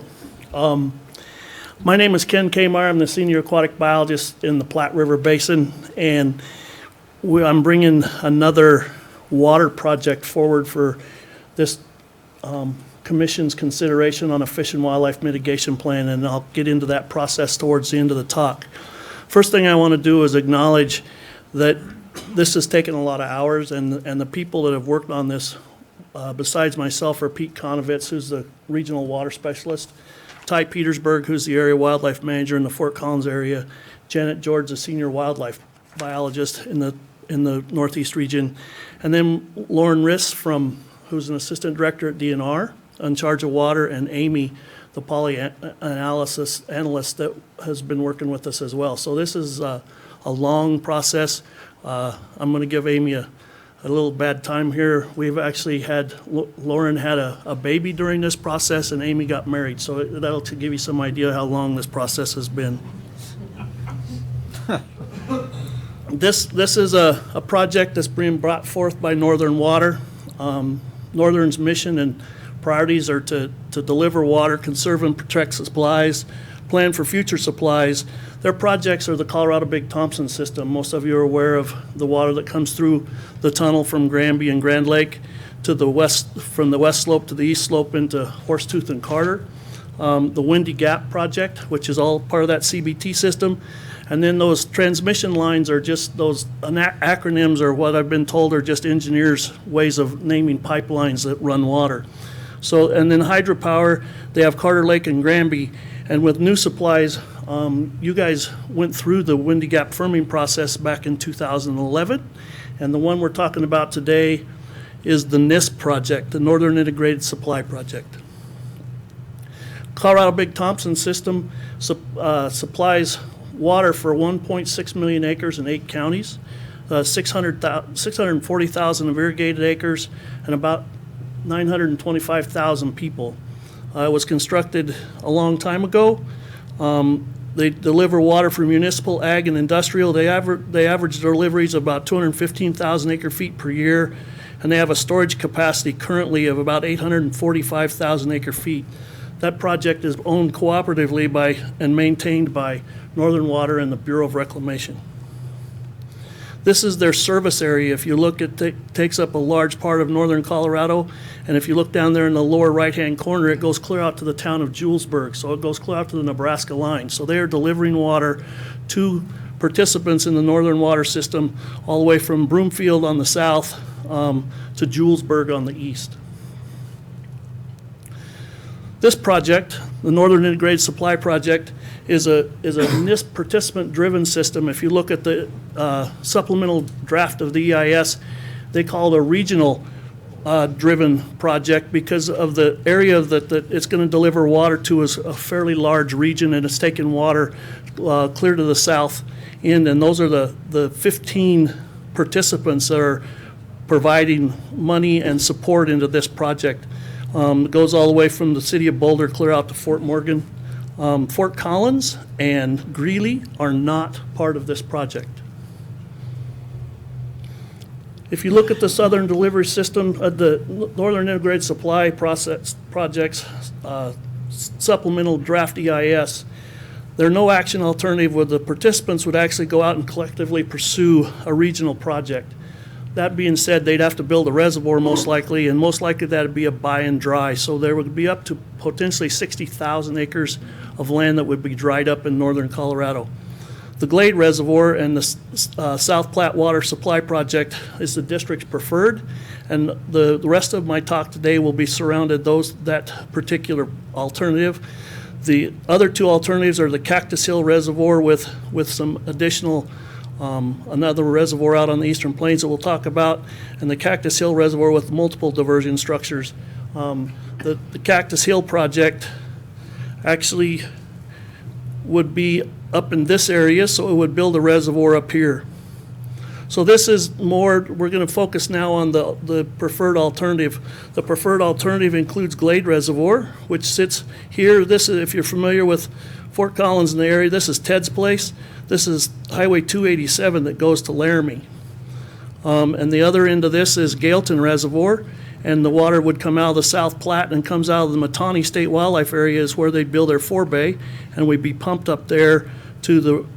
My name is Ken K. Meyer. I'm the Senior Aquatic Biologist in the Platte River Basin. And I'm bringing another water project forward for this Commission's consideration on a fish and wildlife mitigation plan. And I'll get into that process towards the end of the talk. First thing I want to do is acknowledge that this has taken a lot of hours, and the people that have worked on this, besides myself, are Pete Konovitz, who's the regional water specialist, Ty Petersburg, who's the area wildlife manager in the Fort Collins area, Janet George, the senior wildlife biologist in the Northeast region, and then Lauren Riss, who's an assistant director at DNR in charge of water, and Amy, the polyanalysis analyst that has been working with us as well. So this is a long process. I'm going to give Amy a little bad time here. We've actually had, Lauren had a baby during this process, and Amy got married. So that'll to give you some idea how long this process has been. This is a project that's being brought forth by Northern Water. Northern's mission and priorities are to deliver water, conserve and protect supplies, plan for future supplies. Their projects are the Colorado Big Thompson system. Most of you are aware of the water that comes through the tunnel from Granby and Grand Lake to the west, from the west slope to the east slope into Horsetooth and Carter. The Windy Gap project, which is all part of that CBT system. And then those transmission lines are just those acronyms, or what I've been told are just engineers' ways of naming pipelines that run water. So, and then hydropower, they have Carter Lake and Granby. And with new supplies, you guys went through the Windy Gap firming process back in 2011. And the one we're talking about today is the NISP project, the Northern Integrated Supply Project. Colorado Big Thompson system supplies water for 1.6 million acres in 8 counties, 640,000 of irrigated acres, and about 925,000 people. It was constructed a long time ago. They deliver water for municipal, ag, and industrial. They average deliveries of about 215,000 acre feet per year, and they have a storage capacity currently of about 845,000 acre feet. That project is owned cooperatively by and maintained by Northern Water and the Bureau of Reclamation. This is their service area. If you look, it takes up a large part of northern Colorado. And if you look down there in the lower right-hand corner, it goes clear out to the town of Julesburg. So it goes clear out to the Nebraska line. So they are delivering water to participants in the Northern Water System all the way from Broomfield on the south to Julesburg on the east. This project, the Northern Integrated Supply Project, is a NISP participant-driven system. If you look at the supplemental draft of the EIS, they call it a regional driven project because of the area that it's going to deliver water to is a fairly large region, and it's taking water clear to the south end, and those are the 15 participants that are providing money and support into this project. It goes all the way from the city of Boulder clear out to Fort Morgan. Fort Collins and Greeley are not part of this project. If you look at the Southern Delivery System, the Northern Integrated Supply Project's supplemental draft EIS, there's no action alternative where the participants would actually go out and collectively pursue a regional project. That being said, they'd have to build a reservoir most likely, and most likely that'd be a buy and dry. So there would be up to potentially 60,000 acres of land that would be dried up in northern Colorado. The Glade Reservoir and the South Platte Water Supply Project is the district's preferred, and the rest of my talk today will be surrounded that particular alternative. The other two alternatives are the Cactus Hill Reservoir with some additional another reservoir out on the Eastern Plains that we'll talk about, and the Cactus Hill Reservoir with multiple diversion structures. The Cactus Hill project actually would be up in this area, so it would build a reservoir up here. So this is more, we're going to focus now on the preferred alternative. The preferred alternative includes Glade Reservoir, which sits here. This is, if you're familiar with Fort Collins in the area, this is Ted's place. This is Highway 287 that goes to Laramie. And the other end of this is Gailton Reservoir, and the water would come out of the South Platte and comes out of the Matani State Wildlife Area is where they'd build their forebay, and would be pumped up there to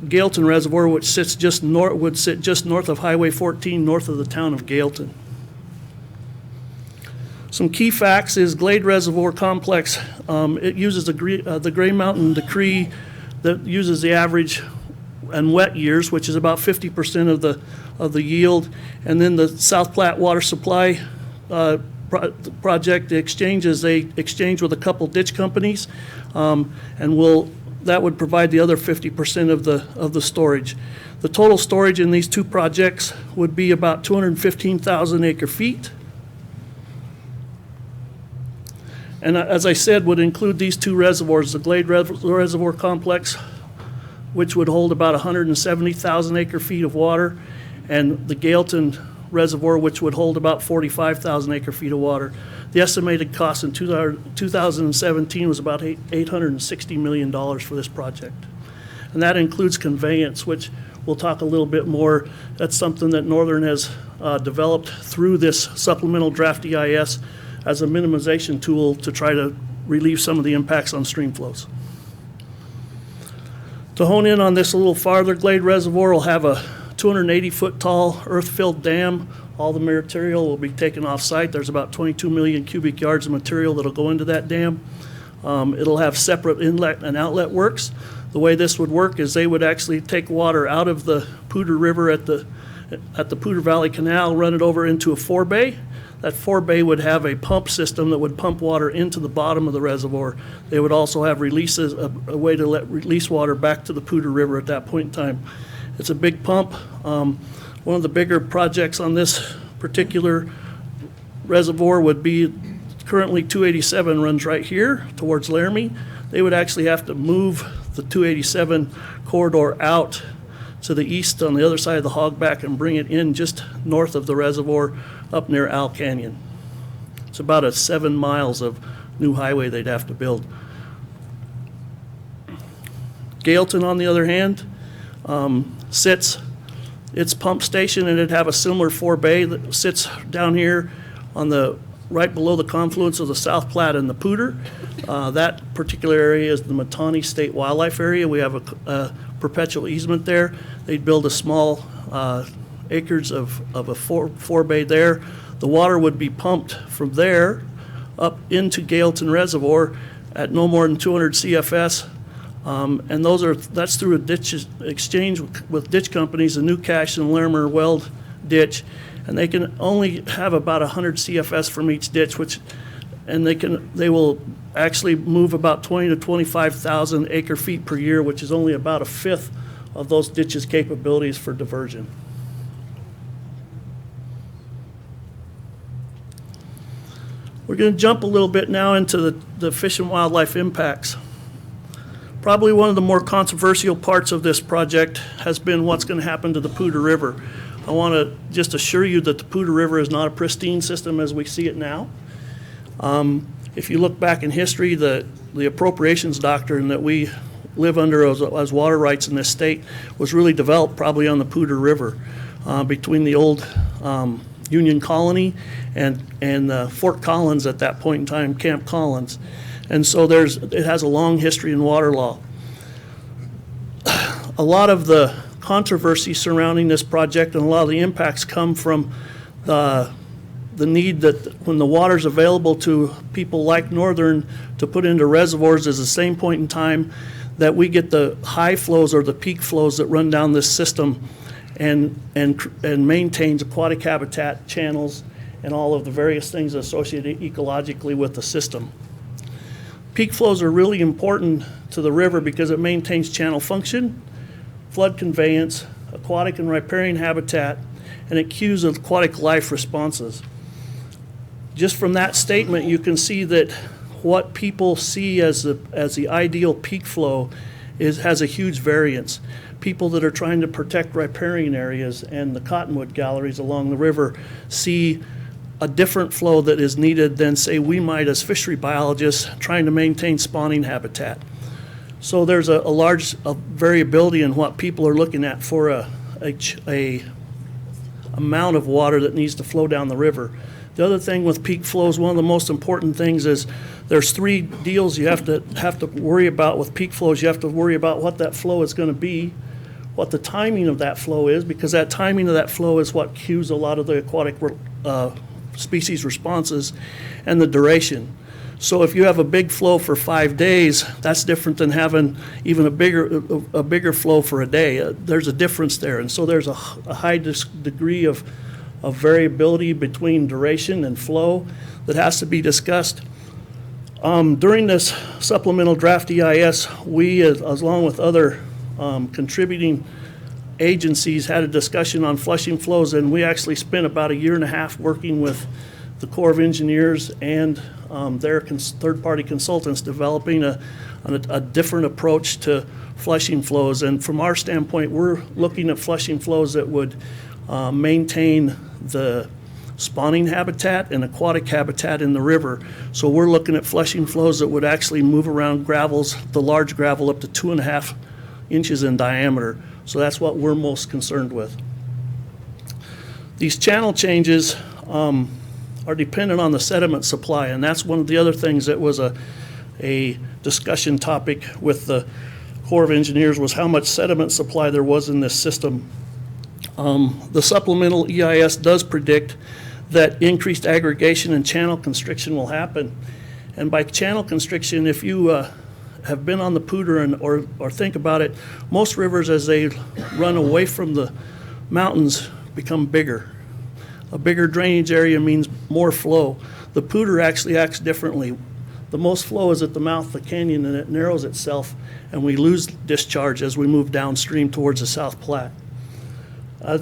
Gailton Reservoir, which sits would sit just north of Highway 14, north of the town of Gailton. Some key facts is Glade Reservoir Complex. It uses the Gray Mountain Decree that uses the average and wet years, which is about 50% of the yield, and then the South Platte Water Supply project exchanges. They exchange with a couple ditch companies, and that would provide the other 50% of the storage. The total storage in these two projects would be about 215,000 acre feet. And as I said, would include these two reservoirs, the Glade Reservoir Complex, which would hold about 170,000 acre feet of water, and the Gailton Reservoir, which would hold about 45,000 acre feet of water. The estimated cost in 2017 was about $860 million for this project. And that includes conveyance, which we'll talk a little bit more. That's something that Northern has developed through this supplemental draft EIS as a minimization tool to try to relieve some of the impacts on stream flows. To hone in on this a little farther, Glade Reservoir will have a 280-foot tall earth-filled dam. All the material will be taken off-site. There's about 22 million cubic yards of material that'll go into that dam. It'll have separate inlet and outlet works. The way this would work is they would actually take water out of the Poudre River at the Poudre Valley Canal, run it over into a forebay. That forebay would have a pump system that would pump water into the bottom of the reservoir. They would also have releases, a way to release water back to the Poudre River at that point in time. It's a big pump. One of the bigger projects on this particular reservoir would be currently 287 runs right here towards Laramie. They would actually have to move the 287 corridor out to the east on the other side of the hogback and bring it in just north of the reservoir up near Owl Canyon. It's about 7 miles of new highway they'd have to build. Gailton, on the other hand, sits its pump station, and it'd have a similar forebay that sits down here on the right below the confluence of the South Platte and the Poudre. That particular area is the Matani State Wildlife Area. We have a perpetual easement there. They'd build a small acres of a forebay there. The water would be pumped from there up into Gailton Reservoir at no more than 200 CFS. And that's through a ditch exchange with ditch companies, the New Cache and Larimer Weld ditch. And they can only have about 100 CFS from each ditch, they will actually move about 20 to 25,000 acre feet per year, which is only about a fifth of those ditches' capabilities for diversion. We're going to jump a little bit now into the fish and wildlife impacts. Probably one of the more controversial parts of this project has been what's going to happen to the Poudre River. I want to just assure you that the Poudre River is not a pristine system as we see it now. If you look back in history, the appropriations doctrine that we live under as water rights in this state was really developed probably on the Poudre River between the old Union Colony and Fort Collins at that point in time, Camp Collins. And so it has a long history in water law. A lot of the controversy surrounding this project and a lot of the impacts come from the need that when the water's available to people like Northern to put into reservoirs is the same point in time that we get the high flows or the peak flows that run down this system and maintains aquatic habitat, channels, and all of the various things associated ecologically with the system. Peak flows are really important to the river because it maintains channel function, flood conveyance, aquatic and riparian habitat, and it cues aquatic life responses. Just from that statement, you can see that what people see as the ideal peak flow has a huge variance. People that are trying to protect riparian areas and the cottonwood galleries along the river see a different flow that is needed than, say, we might as fishery biologists trying to maintain spawning habitat. So there's a large variability in what people are looking at for a amount of water that needs to flow down the river. The other thing with peak flows, one of the most important things is there's three deals you have to worry about with peak flows. You have to worry about what that flow is going to be, what the timing of that flow is, because that timing of that flow is what cues a lot of the aquatic species responses, and the duration. So if you have a big flow for 5 days, that's different than having even a bigger flow for a day. There's a difference there, and so there's a high degree of variability between duration and flow that has to be discussed. During this supplemental draft EIS, we, along with other contributing agencies, had a discussion on flushing flows, and we actually spent about 1.5 years working with the Corps of Engineers and their third-party consultants developing a different approach to flushing flows. And from our standpoint, we're looking at flushing flows that would maintain the spawning habitat and aquatic habitat in the river. So we're looking at flushing flows that would actually move around gravels, the large gravel up to 2.5 inches in diameter. So that's what we're most concerned with. These channel changes are dependent on the sediment supply, and that's one of the other things that was a discussion topic with the Corps of Engineers, was how much sediment supply there was in this system. The supplemental EIS does predict that increased aggregation and channel constriction will happen. And by channel constriction, if you have been on the Poudre or think about it, most rivers as they run away from the mountains become bigger. A bigger drainage area means more flow. The Poudre actually acts differently. The most flow is at the mouth of the canyon, and it narrows itself, and we lose discharge as we move downstream towards the South Platte.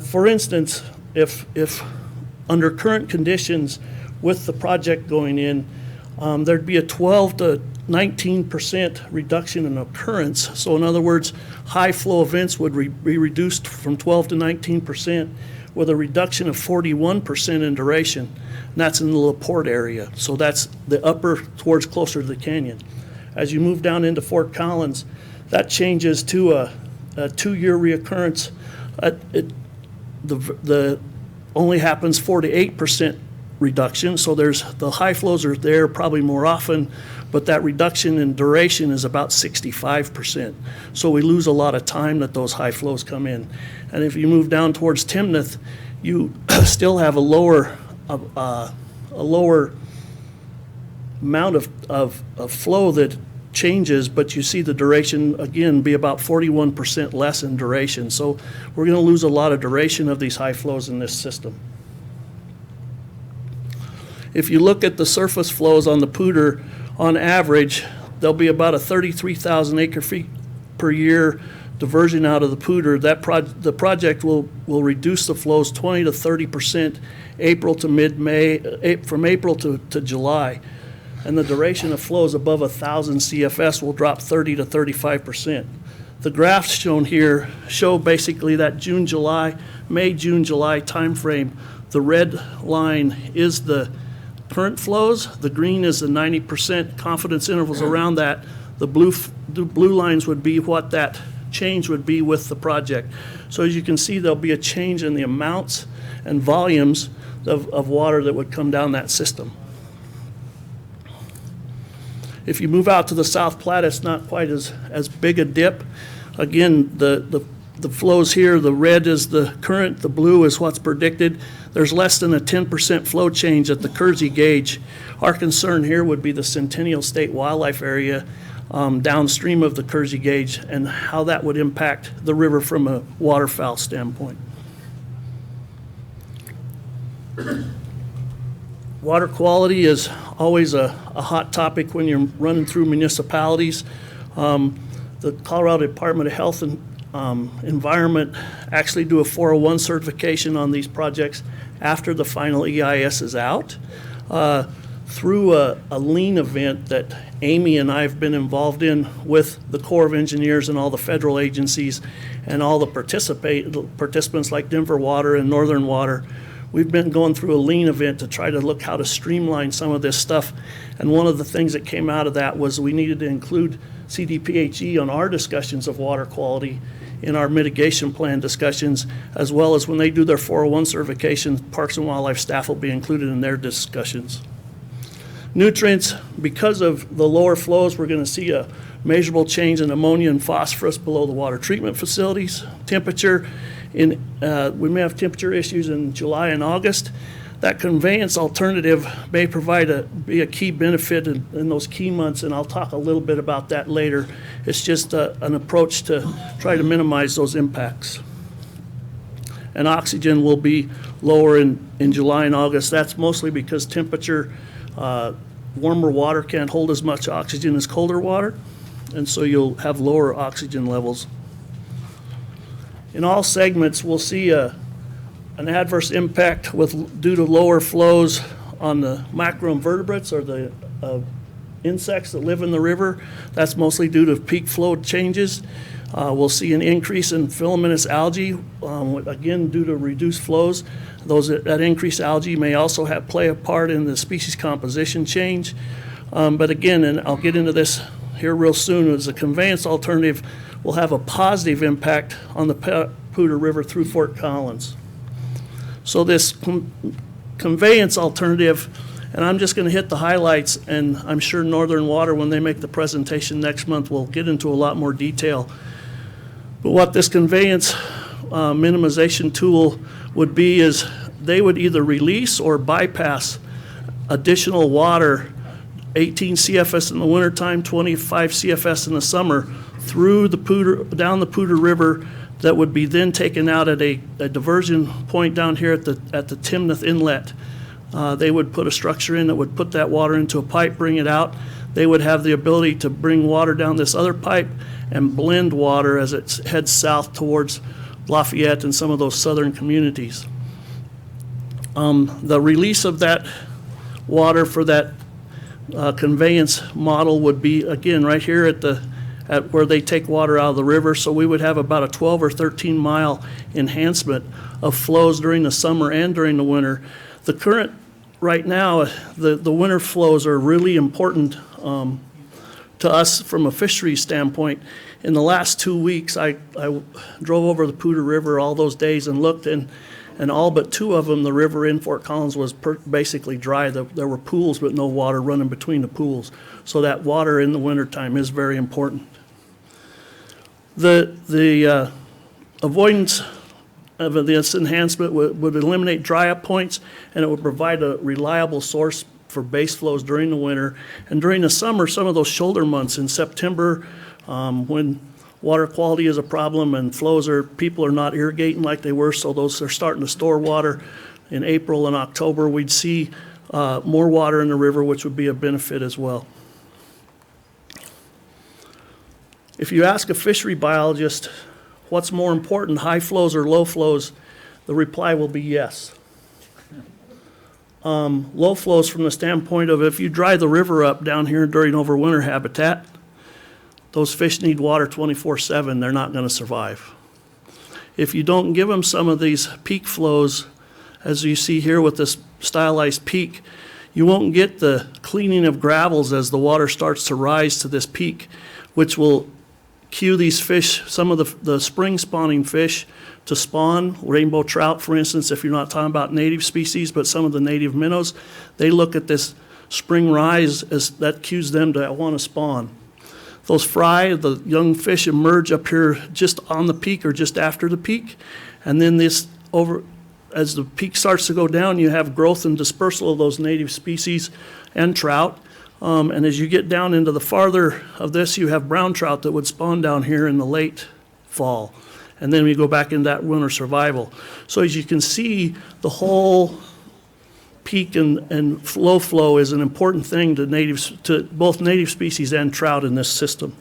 For instance, if under current conditions with the project going in, there'd be a 12 to 19% reduction in occurrence. So in other words, high flow events would be reduced from 12 to 19% with a reduction of 41% in duration. And that's in the LaPorte area. So that's the upper towards closer to the canyon. As you move down into Fort Collins, that changes to a 2-year reoccurrence. The only happens 4 to 8% reduction. So the high flows are there probably more often, but that reduction in duration is about 65%. So we lose a lot of time that those high flows come in. And if you move down towards Timnath, you still have a lower amount of flow that changes, but you see the duration, again, be about 41% less in duration. So we're going to lose a lot of duration of these high flows in this system. If you look at the surface flows on the Poudre, on average, there'll be about a 33,000 acre feet per year diversion out of the Poudre. The project will reduce the flows 20 to 30% April to mid-May, from April to July. And the duration of flows above 1,000 CFS will drop 30 to 35%. The graphs shown here show basically that May, June, July timeframe. The red line is the current flows. The green is the 90% confidence intervals around that. The blue lines would be what that change would be with the project. So as you can see, there'll be a change in the amounts and volumes of water that would come down that system. If you move out to the South Platte, it's not quite as big a dip. Again, the flows here, the red is the current, the blue is what's predicted. There's less than a 10% flow change at the Kersey gauge. Our concern here would be the Centennial State Wildlife Area downstream of the Kersey gauge and how that would impact the river from a waterfowl standpoint. Water quality is always a hot topic when you're running through municipalities. The Colorado Department of Health and Environment actually do a 401 certification on these projects after the final EIS is out. Through a lean event that Amy and I have been involved in with the Corps of Engineers and all the federal agencies and all the participants like Denver Water and Northern Water, we've been going through a lean event to try to look how to streamline some of this stuff. And one of the things that came out of that was we needed to include CDPHE on our discussions of water quality in our mitigation plan discussions, as well as when they do their 401 certification, Parks and Wildlife staff will be included in their discussions. Nutrients, because of the lower flows, we're going to see a measurable change in ammonia and phosphorus below the water treatment facilities. Temperature, we may have temperature issues in July and August. That conveyance alternative may be a key benefit in those key months, and I'll talk a little bit about that later. It's just an approach to try to minimize those impacts. And oxygen will be lower in July and August. That's mostly because temperature, warmer water can't hold as much oxygen as colder water, and so you'll have lower oxygen levels. In all segments, we'll see an adverse impact due to lower flows on the macroinvertebrates, or the insects that live in the river. That's mostly due to peak flow changes. We'll see an increase in filamentous algae, again, due to reduced flows. That increased algae may also play a part in the species composition change. But again, and I'll get into this here real soon, as a conveyance alternative will have a positive impact on the Poudre River through Fort Collins. So this conveyance alternative, and I'm just going to hit the highlights, and I'm sure Northern Water, when they make the presentation next month, will get into a lot more detail. But what this conveyance minimization tool would be is they would either release or bypass additional water, 18 CFS in the wintertime, 25 CFS in the summer, through the down the Poudre River, that would be then taken out at a diversion point down here at the Timnath Inlet. They would put a structure in that would put that water into a pipe, bring it out. They would have the ability to bring water down this other pipe and blend water as it heads south towards Lafayette and some of those southern communities. The release of that water for that conveyance model would be, again, right here at where they take water out of the river. So we would have about a 12 or 13 mile enhancement of flows during the summer and during the winter. The current, right now, the winter flows are really important to us from a fisheries standpoint. In the last 2 weeks, I drove over the Poudre River all those days and looked, and and all but 2 of them, the river in Fort Collins was basically dry. There were pools, but no water running between the pools. So that water in the wintertime is very important. The avoidance of this enhancement would eliminate dry-up points, and it would provide a reliable source for base flows during the winter. And during the summer, some of those shoulder months in September, when water quality is a problem and people are not irrigating like they were, so those are starting to store water. In April and October, we'd see more water in the river, which would be a benefit as well. If you ask a fishery biologist what's more important, high flows or low flows, the reply will be yes. Low flows from the standpoint of if you dry the river up down here during overwinter habitat, those fish need water 24/7, they're not going to survive. If you don't give them some of these peak flows, as you see here with this stylized peak, you won't get the cleaning of gravels as the water starts to rise to this peak, which will cue these fish, some of the spring spawning fish, to spawn. Rainbow trout, for instance, if you're not talking about native species, but some of the native minnows, they look at this spring rise as that cues them to want to spawn. Those fry, the young fish emerge up here just on the peak or just after the peak, and then as the peak starts to go down, you have growth and dispersal of those native species and trout. And as you get down into the farther of this, you have brown trout that would spawn down here in the late fall. And then we go back into that winter survival. So as you can see, the whole peak and low flow is an important thing to both native species and trout in this system.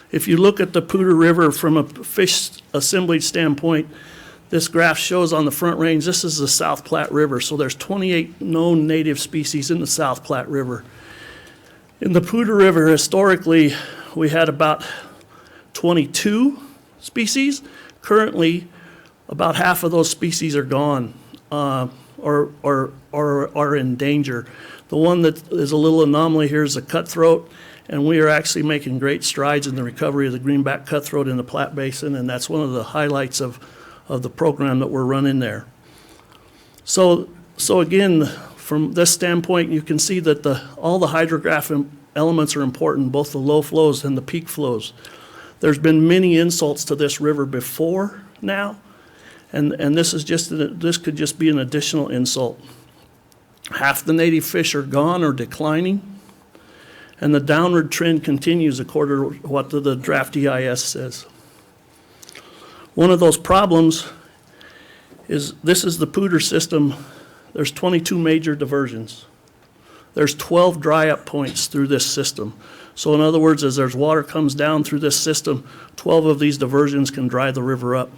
If you look at the Poudre River from a fish assemblage standpoint, this graph shows on the Front Range, this is the South Platte River, so there's 28 known native species in the South Platte River. In the Poudre River, historically, we had about 22 species. Currently, about half of those species are gone or are in danger. The one that is a little anomaly here is the cutthroat, and we are actually making great strides in the recovery of the greenback cutthroat in the Platte Basin, and that's one of the highlights of the program that we're running there. So again, from this standpoint, you can see that all the hydrographic elements are important, both the low flows and the peak flows. There's been many insults to this river before now, and this could just be an additional insult. Half the native fish are gone or declining, and the downward trend continues according to what the draft EIS says. One of those problems is this is the Poudre system. There's 22 major diversions. There's 12 dry up points through this system. So in other words, as there's water comes down through this system, 12 of these diversions can dry the river up.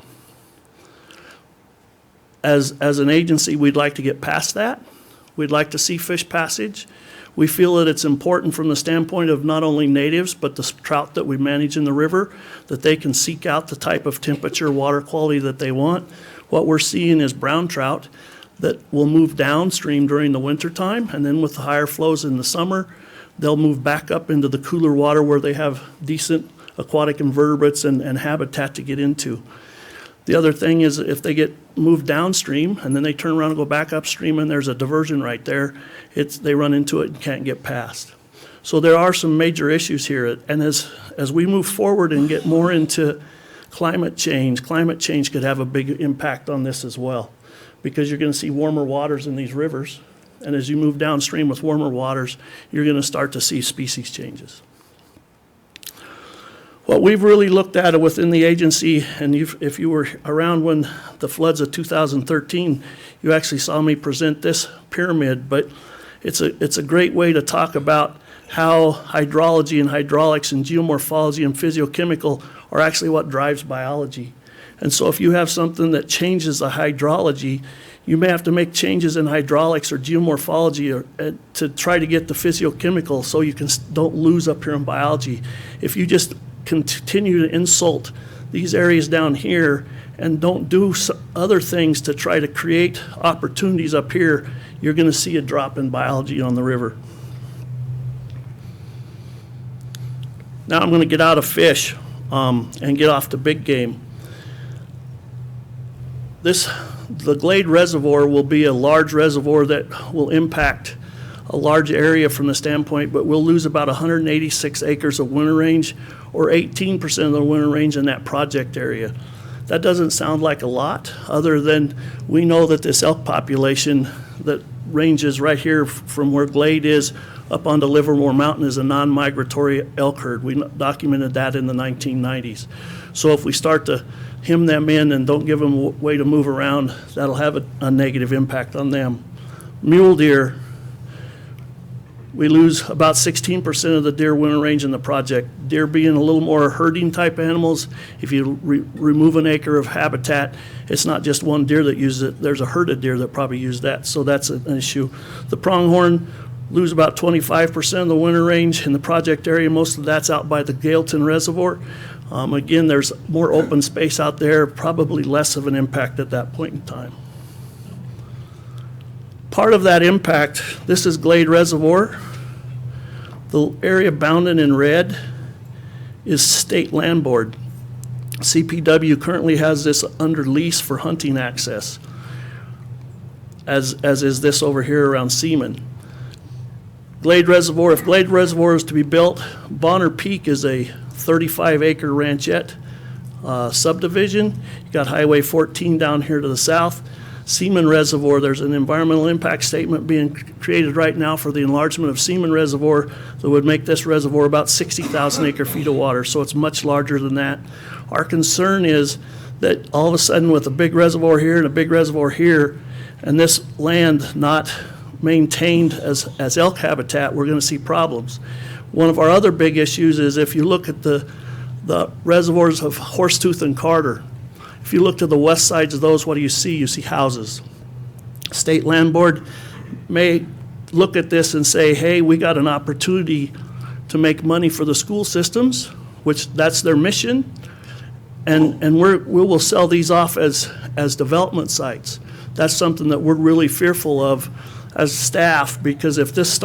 As an agency, we'd like to get past that. We'd like to see fish passage. We feel that it's important from the standpoint of not only natives, but the trout that we manage in the river, that they can seek out the type of temperature, water quality that they want. What we're seeing is brown trout that will move downstream during the wintertime, and then with the higher flows in the summer, they'll move back up into the cooler water where they have decent aquatic invertebrates and habitat to get into. The other thing is if they get moved downstream and then they turn around and go back upstream and there's a diversion right there, they run into it and can't get past. So there are some major issues here. And as we move forward and get more into climate change could have a big impact on this as well, because you're going to see warmer waters in these rivers. And as you move downstream with warmer waters, you're going to start to see species changes. What we've really looked at within the agency, and if you were around when the floods of 2013, you actually saw me present this pyramid, but it's a great way to talk about how hydrology and hydraulics and geomorphology and physiochemical are actually what drives biology. And so if you have something that changes the hydrology, you may have to make changes in hydraulics or geomorphology to try to get the physiochemical so you don't lose up here in biology. If you just continue to insult these areas down here and don't do other things to try to create opportunities up here, you're going to see a drop in biology on the river. Now I'm going to get out of fish and get off to big game. the Glade Reservoir will be a large reservoir that will impact a large area from the standpoint, but we'll lose about 186 acres of winter range, or 18% of the winter range in that project area. That doesn't sound like a lot, other than we know that this elk population that ranges right here from where Glade is up onto Livermore Mountain is a non-migratory elk herd. We documented that in the 1990s. So if we start to hem them in and don't give them a way to move around, that'll have a negative impact on them. Mule deer, we lose about 16% of the deer winter range in the project. Deer being a little more herding type animals, if you remove an acre of habitat, it's not just one deer that uses it. There's a herd of deer that probably use that, so that's an issue. The pronghorn lose about 25% of the winter range in the project area. Most of that's out by the Gailton Reservoir. Again, there's more open space out there, probably less of an impact at that point in time. Part of that impact, this is Glade Reservoir. The area bounded in red is State Land Board. CPW currently has this under lease for hunting access, as is this over here around Seaman. Glade Reservoir, if Glade Reservoir is to be built, Bonner Peak is a 35-acre ranchette subdivision. You got Highway 14 down here to the south. Seaman Reservoir, there's an environmental impact statement being created right now for the enlargement of Seaman Reservoir that would make this reservoir about 60,000 acre feet of water, so it's much larger than that. Our concern is that all of a sudden with a big reservoir here and a big reservoir here, and this land not maintained as elk habitat, we're going to see problems. One of our other big issues is if you look at the reservoirs of Horsetooth and Carter, if you look to the west sides of those, what do you see? You see houses. State Land Board may look at this and say, hey, we got an opportunity to make money for the school systems, which that's their mission, and we will sell these off as development sites. That's something that we're really fearful of as staff, because if this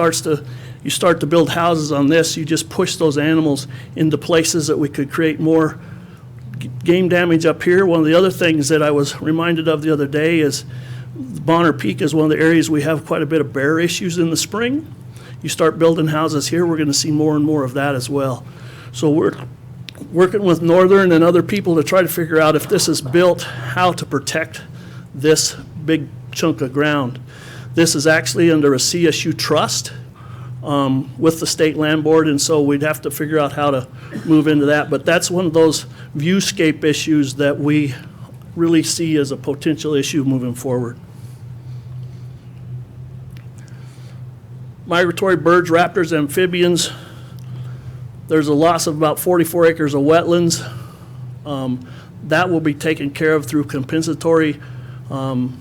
you start to build houses on this, you just push those animals into places that we could create more game damage up here. One of the other things that I was reminded of the other day is Bonner Peak is one of the areas we have quite a bit of bear issues in the spring. You start building houses here, we're going to see more and more of that as well. So we're working with Northern and other people to try to figure out if this is built, how to protect this big chunk of ground. This is actually under a CSU trust with the State Land Board, and so we'd have to figure out how to move into that. But that's one of those viewscape issues that we really see as a potential issue moving forward. Migratory birds, raptors, amphibians. There's a loss of about 44 acres of wetlands. That will be taken care of through compensatory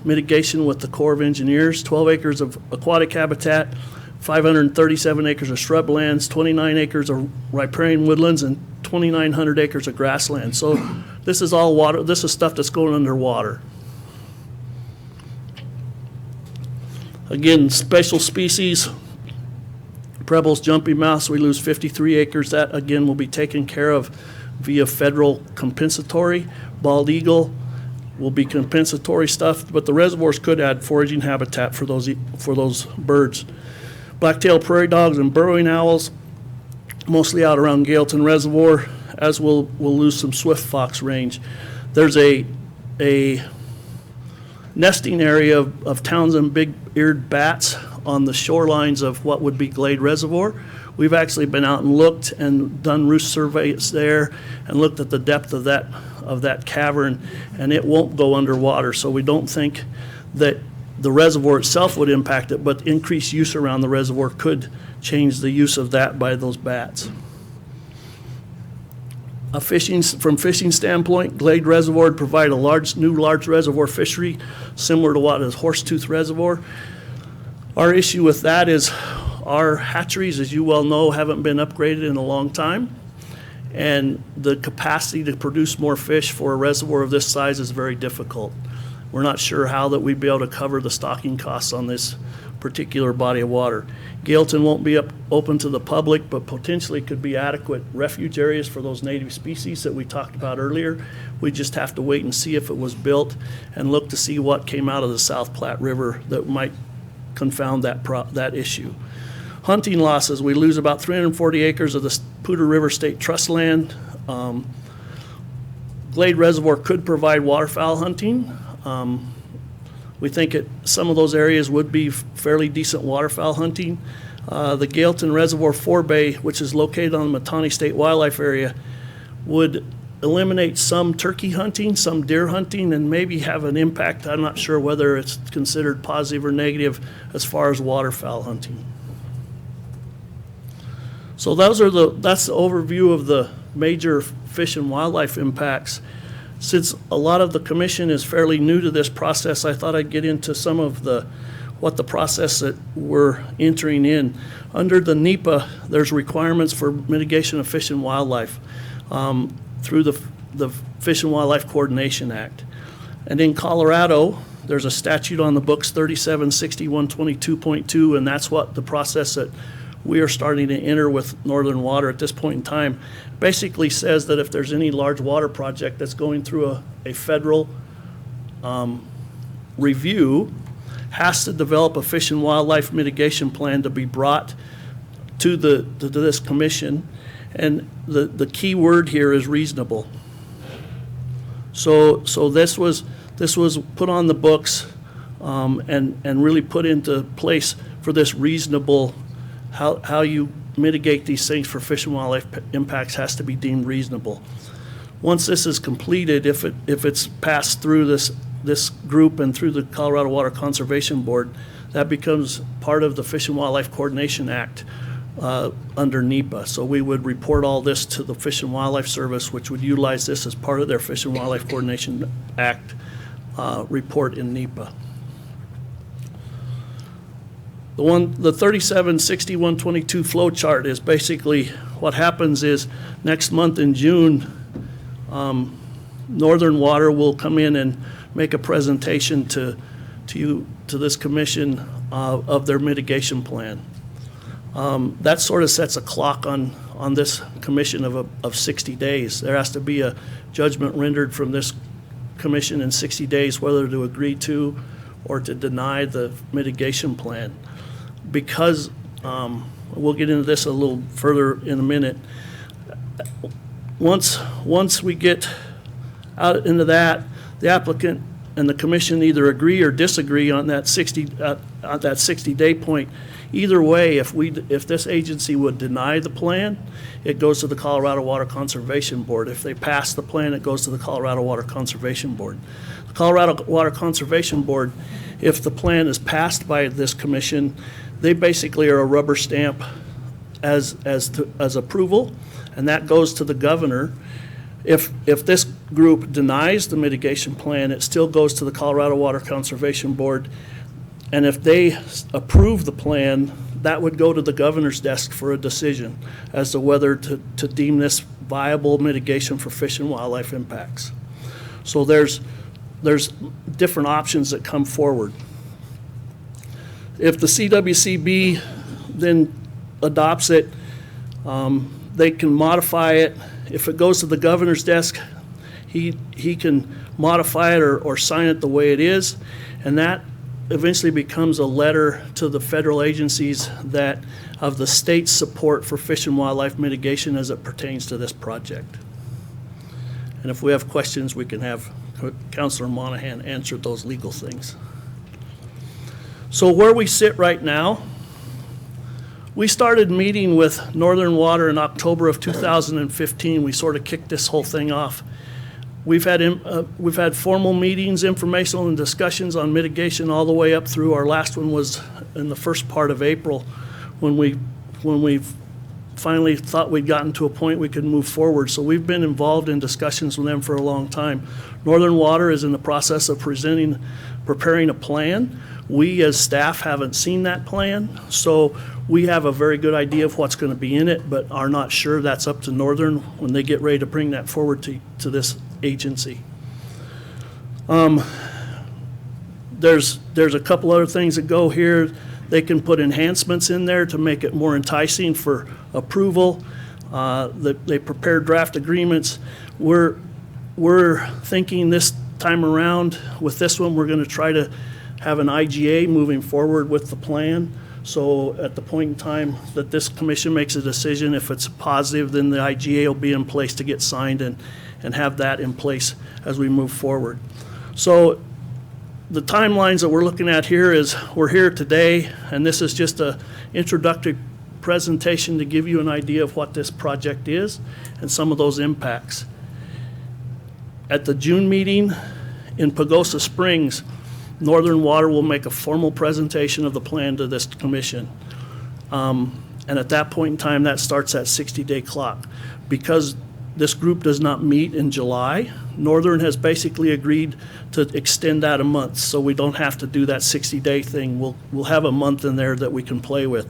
mitigation with the Corps of Engineers. 12 acres of aquatic habitat, 537 acres of shrublands, 29 acres of riparian woodlands, and 2,900 acres of grassland. So this is all water. This is stuff that's going underwater. Again, special species, Preble's jumpy mouse, we lose 53 acres. That, again, will be taken care of via federal compensatory. Bald eagle will be compensatory stuff, but the reservoirs could add foraging habitat for those birds. Black-tailed prairie dogs and burrowing owls, mostly out around Gailton Reservoir, as we'll lose some swift fox range. There's a nesting area of Townsend big-eared bats on the shorelines of what would be Glade Reservoir. We've actually been out and looked and done roost surveys there and looked at the depth of that cavern, and it won't go underwater, so we don't think that the reservoir itself would impact it, but increased use around the reservoir could change the use of that by those bats. From fishing standpoint, Glade Reservoir would provide a new large reservoir fishery similar to what is Horsetooth Reservoir. Our issue with that is our hatcheries, as you well know, haven't been upgraded in a long time, and the capacity to produce more fish for a reservoir of this size is very difficult. We're not sure how that we'd be able to cover the stocking costs on this particular body of water. Gailton won't be open to the public, but potentially could be adequate refuge areas for those native species that we talked about earlier. We just have to wait and see if it was built and look to see what came out of the South Platte River that might confound that issue. Hunting losses, we lose about 340 acres of the Poudre River State Trust land. Glade Reservoir could provide waterfowl hunting. We think some of those areas would be fairly decent waterfowl hunting. The Gailton Reservoir forebay, which is located on the Matani State Wildlife Area, would eliminate some turkey hunting, some deer hunting, and maybe have an impact. I'm not sure whether it's considered positive or negative as far as waterfowl hunting. So that's the overview of the major fish and wildlife impacts. Since a lot of the commission is fairly new to this process, I thought I'd get into some of what the process that we're entering in. Under the NEPA, there's requirements for mitigation of fish and wildlife through the Fish and Wildlife Coordination Act. And in Colorado, there's a statute on the books, 376122.2, and that's what the process that we are starting to enter with Northern Water at this point in time. Basically says that if there's any large water project that's going through a federal review, has to develop a fish and wildlife mitigation plan to be brought to this commission. And the key word here is reasonable. So this was put on the books and really put into place for this reasonable, how you mitigate these things for fish and wildlife impacts has to be deemed reasonable. Once this is completed, if it's passed through this group and through the Colorado Water Conservation Board, that becomes part of the Fish and Wildlife Coordination Act under NEPA. So we would report all this to the Fish and Wildlife Service, which would utilize this as part of their Fish and Wildlife Coordination Act report in NEPA. The 376122 flow chart is basically what happens is next month in June, Northern Water will come in and make a presentation to this commission of their mitigation plan. That sort of sets a clock on this commission of 60 days. There has to be a judgment rendered from this commission in 60 days whether to agree to or to deny the mitigation plan. Because we'll get into this a little further in a minute. Once we get out into that, the applicant and the commission either agree or disagree on that 60-day point. Either way, if this agency would deny the plan, it goes to the Colorado Water Conservation Board. If they pass the plan, it goes to the Colorado Water Conservation Board. The Colorado Water Conservation Board, if the plan is passed by this commission, they basically are a rubber stamp as approval, and that goes to the governor. If this group denies the mitigation plan, it still goes to the Colorado Water Conservation Board, and if they approve the plan, that would go to the governor's desk for a decision as to whether to deem this viable mitigation for fish and wildlife impacts. So there's different options that come forward. If the CWCB then adopts it, they can modify it. If it goes to the governor's desk, he can modify it or sign it the way it is, and that eventually becomes a letter to the federal agencies that of the state's support for fish and wildlife mitigation as it pertains to this project. And if we have questions, we can have Councilor Monahan answer those legal things. So where we sit right now, we started meeting with Northern Water in October of 2015. We sort of kicked this whole thing off. We've had formal meetings, informational and discussions on mitigation all the way up through our last one was in the first part of April when we finally thought we'd gotten to a point we could move forward. So we've been involved in discussions with them for a long time. Northern Water is in the process of preparing a plan. We as staff haven't seen that plan, so we have a very good idea of what's going to be in it, but are not sure. That's up to Northern when they get ready to bring that forward to this agency. There's a couple other things that go here. They can put enhancements in there to make it more enticing for approval. They prepare draft agreements. We're thinking this time around, with this one, we're going to try to have an IGA moving forward with the plan. So at the point in time that this commission makes a decision, if it's positive, then the IGA will be in place to get signed and have that in place as we move forward. So the timelines that we're looking at here is, we're here today, and this is just a introductory presentation to give you an idea of what this project is and some of those impacts. At the June meeting in Pagosa Springs, Northern Water will make a formal presentation of the plan to this commission. And at that point in time, that starts that 60-day clock. Because this group does not meet in July, Northern has basically agreed to extend that a month, so we don't have to do that 60-day thing. We'll have a month in there that we can play with.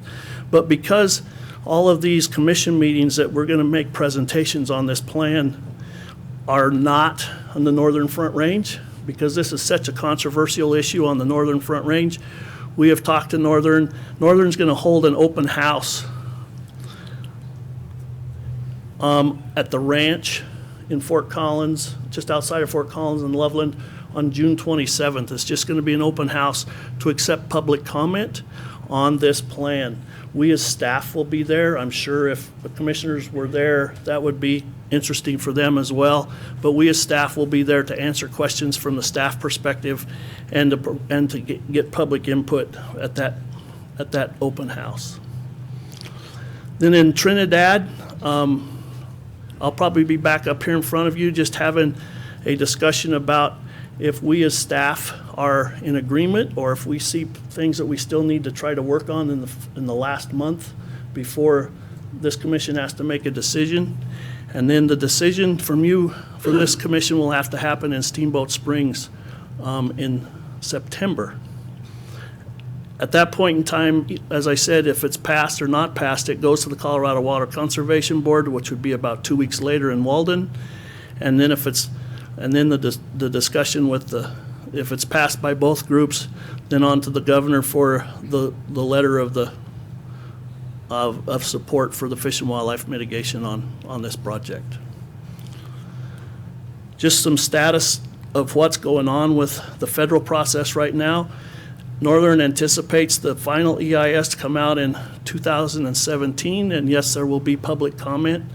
But because all of these commission meetings that we're going to make presentations on this plan are not on the Northern Front Range, because this is such a controversial issue on the Northern Front Range, we have talked to Northern. Northern's going to hold an open house at the ranch in Fort Collins, just outside of Fort Collins in Loveland, on June 27th. It's just going to be an open house to accept public comment on this plan. We as staff will be there. I'm sure if the commissioners were there, that would be interesting for them as well. But we as staff will be there to answer questions from the staff perspective and to get public input at that open house. Then in Trinidad, I'll probably be back up here in front of you just having a discussion about if we as staff are in agreement, or if we see things that we still need to try to work on in the last month before this commission has to make a decision. And then the decision from this commission will have to happen in Steamboat Springs in September. At that point in time, as I said, if it's passed or not passed, it goes to the Colorado Water Conservation Board, which would be about 2 weeks later in Walden. And then the discussion with if it's passed by both groups, then on to the governor for the letter of support for the fish and wildlife mitigation on this project. Just some status of what's going on with the federal process right now. Northern anticipates the final EIS to come out in 2017, and yes, there will be public comment.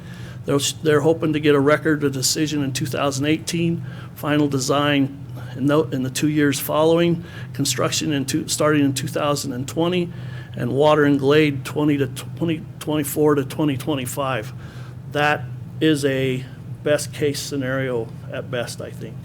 They're hoping to get a record of decision in 2018, final design in the 2 years following, construction starting in 2020, and water and glade 2024 to 2025. That is a best case scenario at best, I think.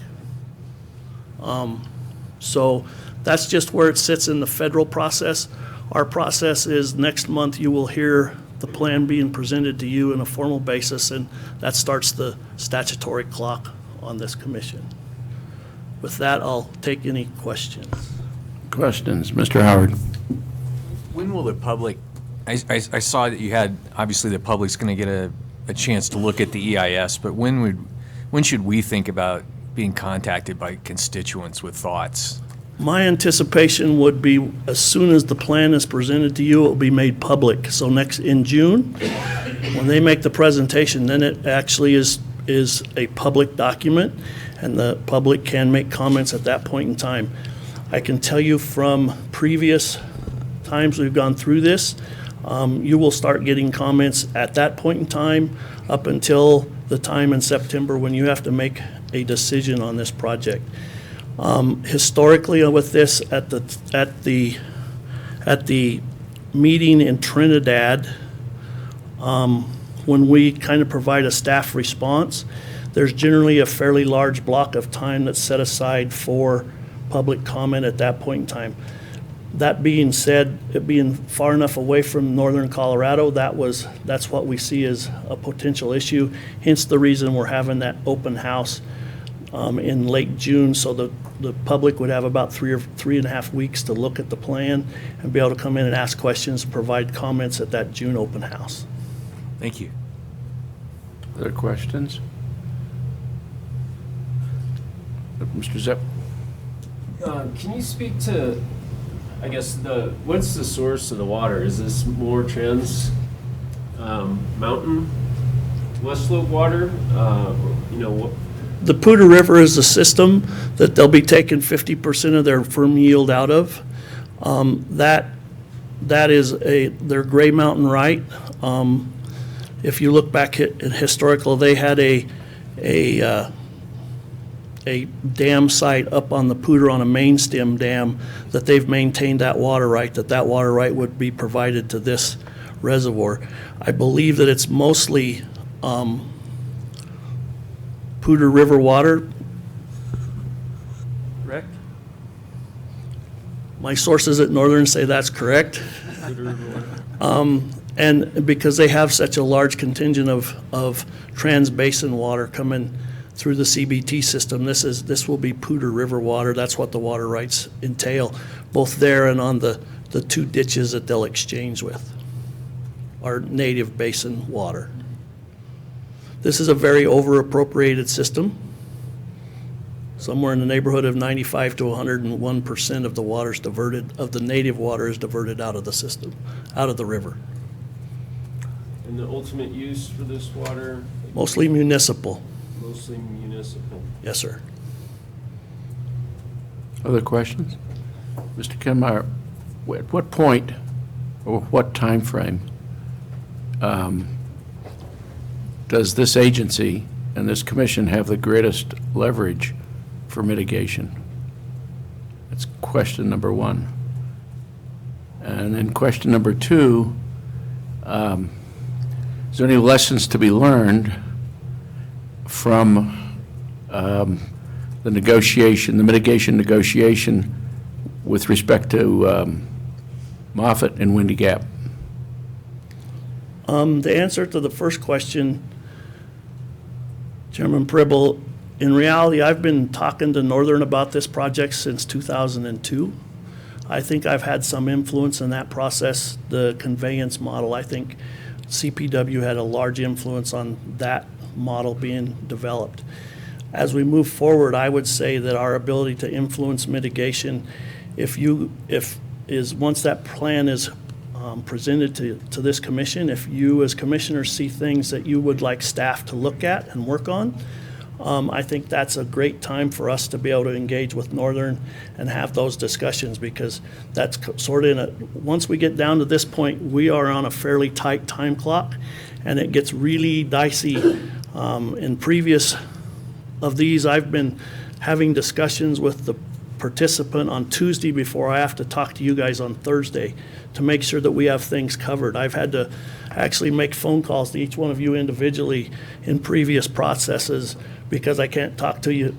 So that's just where it sits in the federal process. Our process is next month you will hear the plan being presented to you on a formal basis, and that starts the statutory clock on this commission. With that, I'll take any questions. Questions? Mr. Howard? When will the public, I saw that you had, obviously the public's going to get a chance to look at the EIS, but when should we think about being contacted by constituents with thoughts? My anticipation would be as soon as the plan is presented to you, it will be made public. So in June, when they make the presentation, then it actually is a public document, and the public can make comments at that point in time. I can tell you from previous times we've gone through this, you will start getting comments at that point in time up until the time in September when you have to make a decision on this project. Historically, with this at the meeting in Trinidad, when we kind of provide a staff response, there's generally a fairly large block of time that's set aside for public comment at that point in time. That being said, it being far enough away from northern Colorado, that's what we see as a potential issue. Hence the reason we're having that open house in late June, so the public would have about 3.5 weeks to look at the plan and be able to come in and ask questions and provide comments at that June open house. Thank you. Other questions? Mr. Zepp? Can you speak to I guess what's the source of the water? Is this more mountain, West Slope water? What? The Poudre River is a system that they'll be taking 50% of their firm yield out of. That is their Gray Mountain right. If you look back at historical, they had a dam site up on the Poudre on a main stem dam that they've maintained that water right, that water right would be provided to this reservoir. I believe that it's mostly Poudre River water. Correct? My sources at Northern say that's correct. And because they have such a large contingent of trans-basin water coming through the CBT system, this will be Poudre River water. That's what the water rights entail, both there and on the two ditches that they'll exchange with, are native basin water. This is a very over-appropriated system. Somewhere in the neighborhood of 95 to 101% of the water's diverted, of the native water is diverted out of the system, out of the river. And the ultimate use for this water? Mostly municipal. Mostly municipal. Yes, sir. Other questions? Mr. Kenmeyer, at what point or what time frame does this agency and this commission have the greatest leverage for mitigation? That's question number one. And then question number two, is there any lessons to be learned from the mitigation negotiation with respect to Moffett and Windy Gap? The answer to the first question, Chairman Pribble, in reality, I've been talking to Northern about this project since 2002. I think I've had some influence in that process, the conveyance model. I think CPW had a large influence on that model being developed. As we move forward, I would say that our ability to influence mitigation, once that plan is presented to this commission, if you as commissioners see things that you would like staff to look at and work on, I think that's a great time for us to be able to engage with Northern and have those discussions, because that's sort of once we get down to this point, we are on a fairly tight time clock, and it gets really dicey. In previous of these, I've been having discussions with the participant on Tuesday before I have to talk to you guys on Thursday to make sure that we have things covered. I've had to actually make phone calls to each one of you individually in previous processes because I can't talk to you,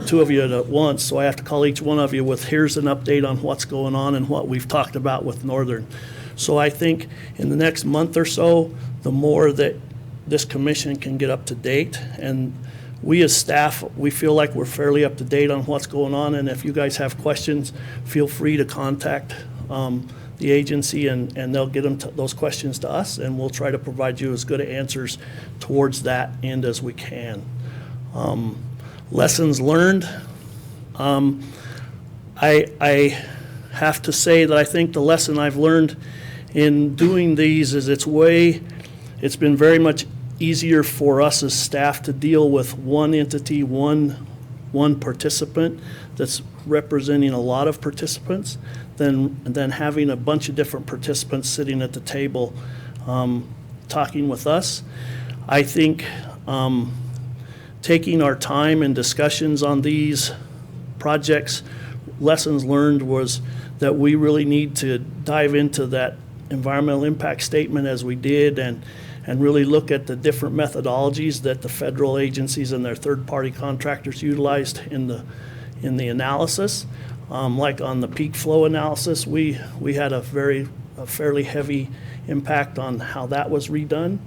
two of you at once, so I have to call each one of you with, here's an update on what's going on and what we've talked about with Northern. So I think in the next month or so, the more that this commission can get up to date, and we as staff, we feel like we're fairly up to date on what's going on, and if you guys have questions, feel free to contact the agency, and they'll get those questions to us, and we'll try to provide you as good answers towards that end as we can. Lessons learned. I have to say that I think the lesson I've learned in doing these is it's been very much easier for us as staff to deal with one entity, one participant that's representing a lot of participants than having a bunch of different participants sitting at the table talking with us. I think taking our time and discussions on these projects, lessons learned was that we really need to dive into that environmental impact statement as we did, and really look at the different methodologies that the federal agencies and their third-party contractors utilized in the analysis. Like on the peak flow analysis, we had a fairly heavy impact on how that was redone.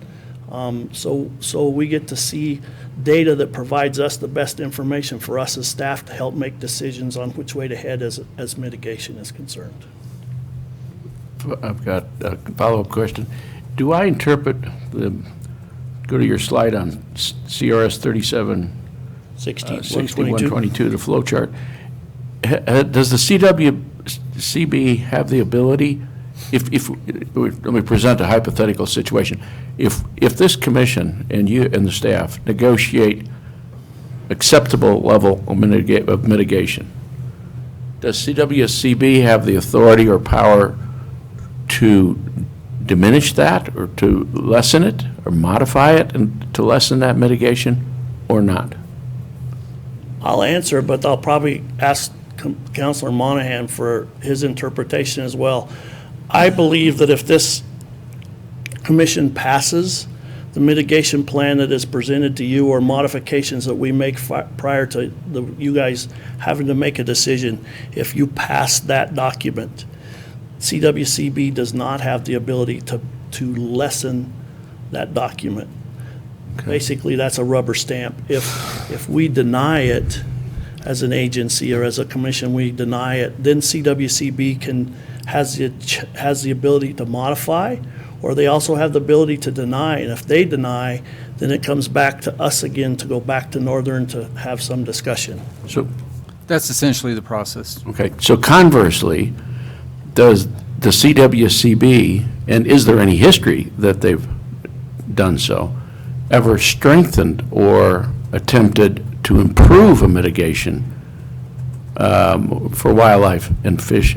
So we get to see data that provides us the best information for us as staff to help make decisions on which way to head as mitigation is concerned. I've got a follow-up question. Do I interpret go to your slide on CRS 376122, the flow chart. Does the CW CB have the ability, if, let me present a hypothetical situation. If this commission and you and the staff negotiate acceptable level of mitigation, does CWCB have the authority or power to diminish that, or to lessen it, or modify it and to lessen that mitigation, or not? I'll answer, but I'll probably ask Councilor Monahan for his interpretation as well. I believe that if this commission passes the mitigation plan that is presented to you, or modifications that we make prior to you guys having to make a decision, if you pass that document, CWCB does not have the ability to lessen that document. Basically, that's a rubber stamp. If we deny it as an agency or as a commission, we deny it, then CWCB has the ability to modify, or they also have the ability to deny. And if they deny, then it comes back to us again to go back to Northern to have some discussion. So, That's essentially the process. okay, so conversely, does the CWCB, and is there any history that they've done so, ever strengthened or attempted to improve a mitigation for wildlife and fish?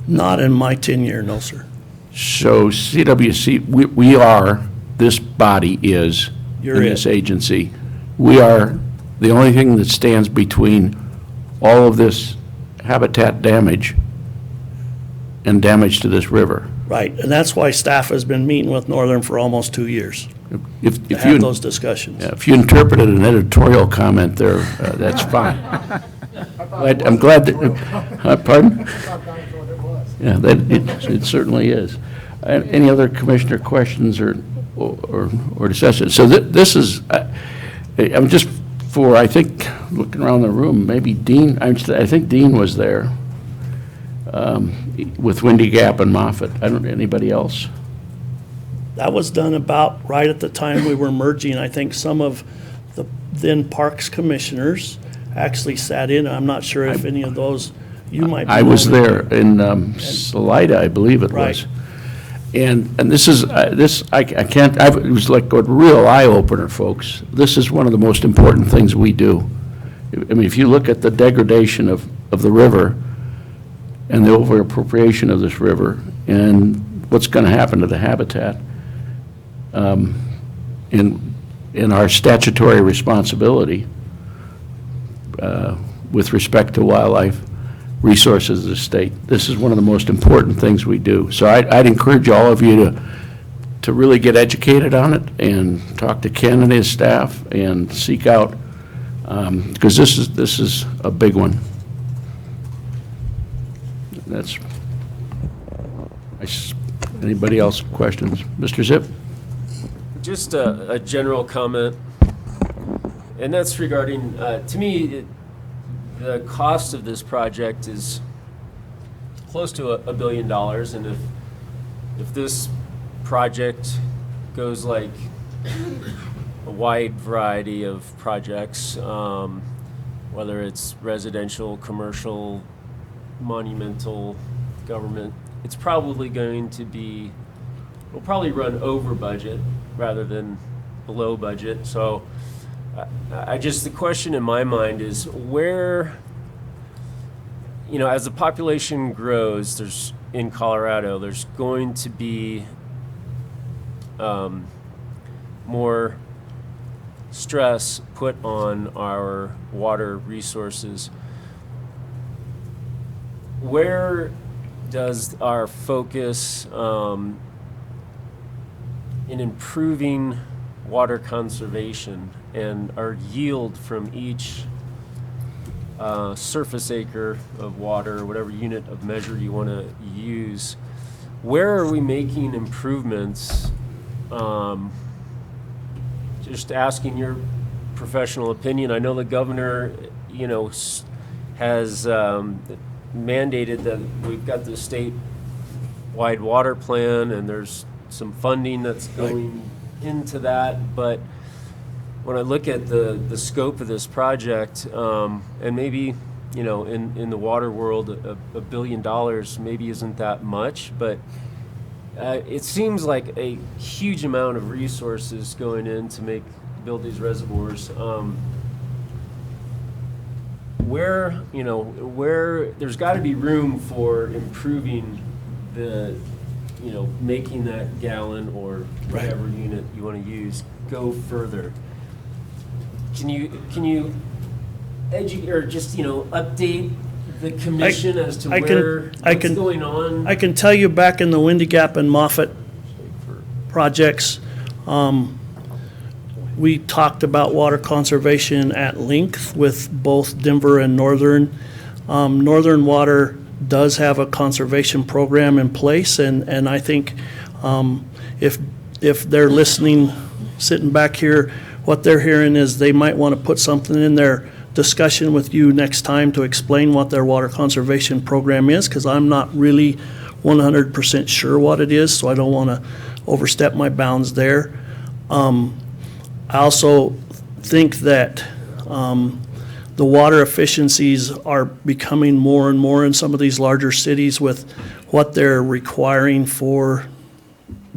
Not in my tenure, no, sir. So CWC, we are, this body is, You're in it. this agency, we are the only thing that stands between all of this habitat damage and damage to this river. Right, and that's why staff has been meeting with Northern for almost 2 years If to you, have those discussions. yeah, if you interpreted an editorial comment there, that's fine. I'm glad that, pardon? Yeah, it certainly is. Any other commissioner questions or discussion? So this is, I'm just for, I think, looking around the room, maybe Dean, I think Dean was there with Windy Gap and Moffett. Anybody else? That was done about right at the time we were merging. I think some of the then Parks commissioners actually sat in. I'm not sure if any of those, you might be. I was one of there in Salida, I believe it was. Right. And this is, I can't, it was like a real eye-opener, folks. This is one of the most important things we do. I mean, if you look at the degradation of the river and the over-appropriation of this river and what's going to happen to the habitat, in our statutory responsibility with respect to wildlife resources of the state, this is one of the most important things we do. So I'd encourage all of you to really get educated on it and talk to Ken and his staff and seek out, because this is a big one. That's, anybody else questions? Mr. Zip? Just a general comment, and that's regarding, to me, the cost of this project is close to $1 billion, and if this project goes like a wide variety of projects, whether it's residential, commercial, monumental, government, it's probably going to be, we'll probably run over budget rather than below budget. So the question in my mind is where, as the population grows, in Colorado, there's going to be more stress put on our water resources. Where does our focus in improving water conservation and our yield from each surface acre of water, whatever unit of measure you want to use, where are we making improvements? Just asking your professional opinion. I know the governor, has mandated that we've got the statewide water plan, and there's some funding that's going into that, but when I look at the scope of this project, and maybe you know, in the water world, $1 billion maybe isn't that much, but it seems like a huge amount of resources going in to build these reservoirs. Where there's got to be room for improving making that gallon or whatever unit you want to use go further. Can you educate or just update the commission as to what's going on? I can tell you back in the Windy Gap and Moffett projects, we talked about water conservation at length with both Denver and Northern. Northern Water does have a conservation program in place, and I think if they're listening, sitting back here, what they're hearing is they might want to put something in their discussion with you next time to explain what their water conservation program is, because I'm not really 100% sure what it is, so I don't want to overstep my bounds there. I also think that the water efficiencies are becoming more and more in some of these larger cities with what they're requiring for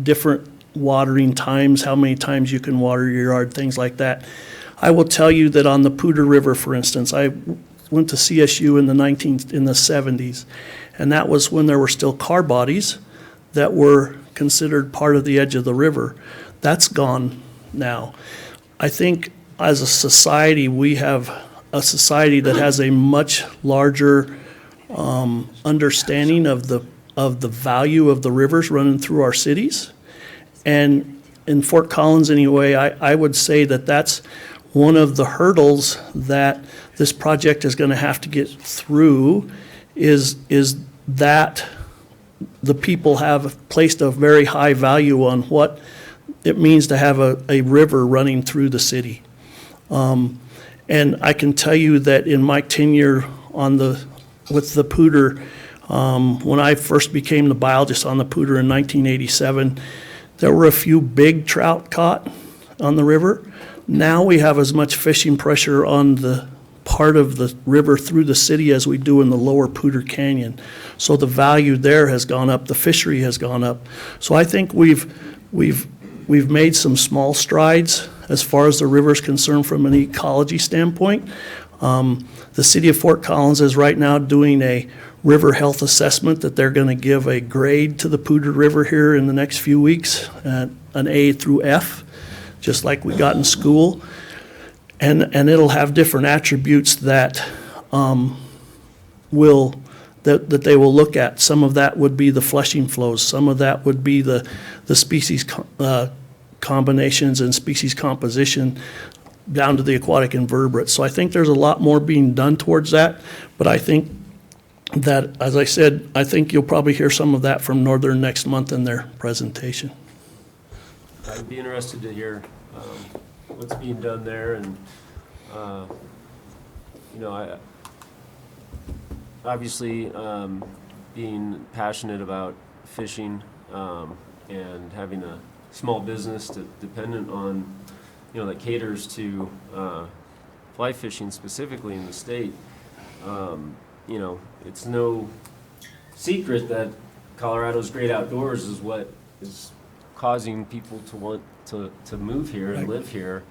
different watering times, how many times you can water your yard, things like that. I will tell you that on the Poudre River, for instance, I went to CSU in the 70s, and that was when there were still car bodies that were considered part of the edge of the river. That's gone now. I think as a society, we have a society that has a much larger understanding of the value of the rivers running through our cities. And in Fort Collins anyway, I would say that that's one of the hurdles that this project is going to have to get through is that the people have placed a very high value on what it means to have a river running through the city. And I can tell you that in my tenure with the Poudre, when I first became the biologist on the Poudre in 1987, there were a few big trout caught on the river. Now we have as much fishing pressure on the part of the river through the city as we do in the lower Poudre Canyon. So the value there has gone up, the fishery has gone up. So I think we've made some small strides as far as the river is concerned from an ecology standpoint. The city of Fort Collins is right now doing a river health assessment that they're going to give a grade to the Poudre River here in the next few weeks, an A through F, just like we got in school. And it'll have different attributes that that they will look at. Some of that would be the flushing flows. Some of that would be the species combinations and species composition down to the aquatic invertebrates. So I think there's a lot more being done towards that, but I think that, as I said, I think you'll probably hear some of that from Northern next month in their presentation. I'd be interested to hear what's being done there, and I obviously being passionate about fishing and having a small business dependent on that caters to fly fishing specifically in the state. It's no secret that Colorado's great outdoors is what is causing people to want to move here and live here.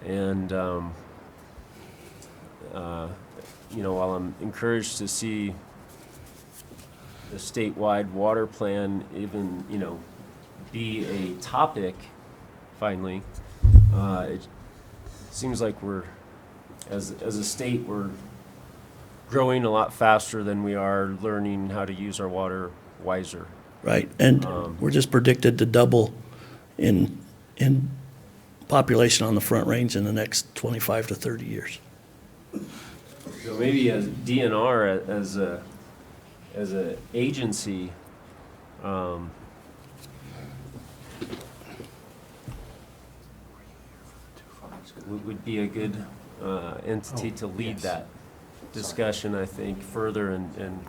And while I'm encouraged to see the statewide water plan even be a topic finally, it seems like we're as a state we're growing a lot faster than we are learning how to use our water wiser. Right, and we're just predicted to double in population on the Front Range in the next 25 to 30 years. So maybe as DNR as a agency, would be a good entity to lead that discussion, I think, further and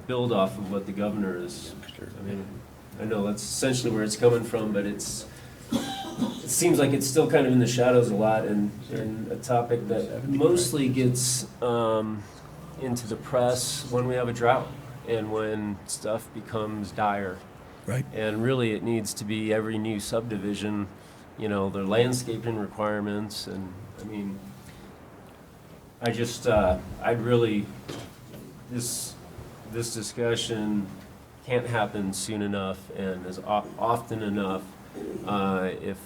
build off of what the governor is. I mean, I know that's essentially where it's coming from, but it's it seems like it's still kind of in the shadows a lot, and a topic that mostly gets into the press when we have a drought and when stuff becomes dire. Right. And really, it needs to be every new subdivision, you know, their landscaping requirements, and, I mean, I just, I'd really, this discussion can't happen soon enough and as often enough if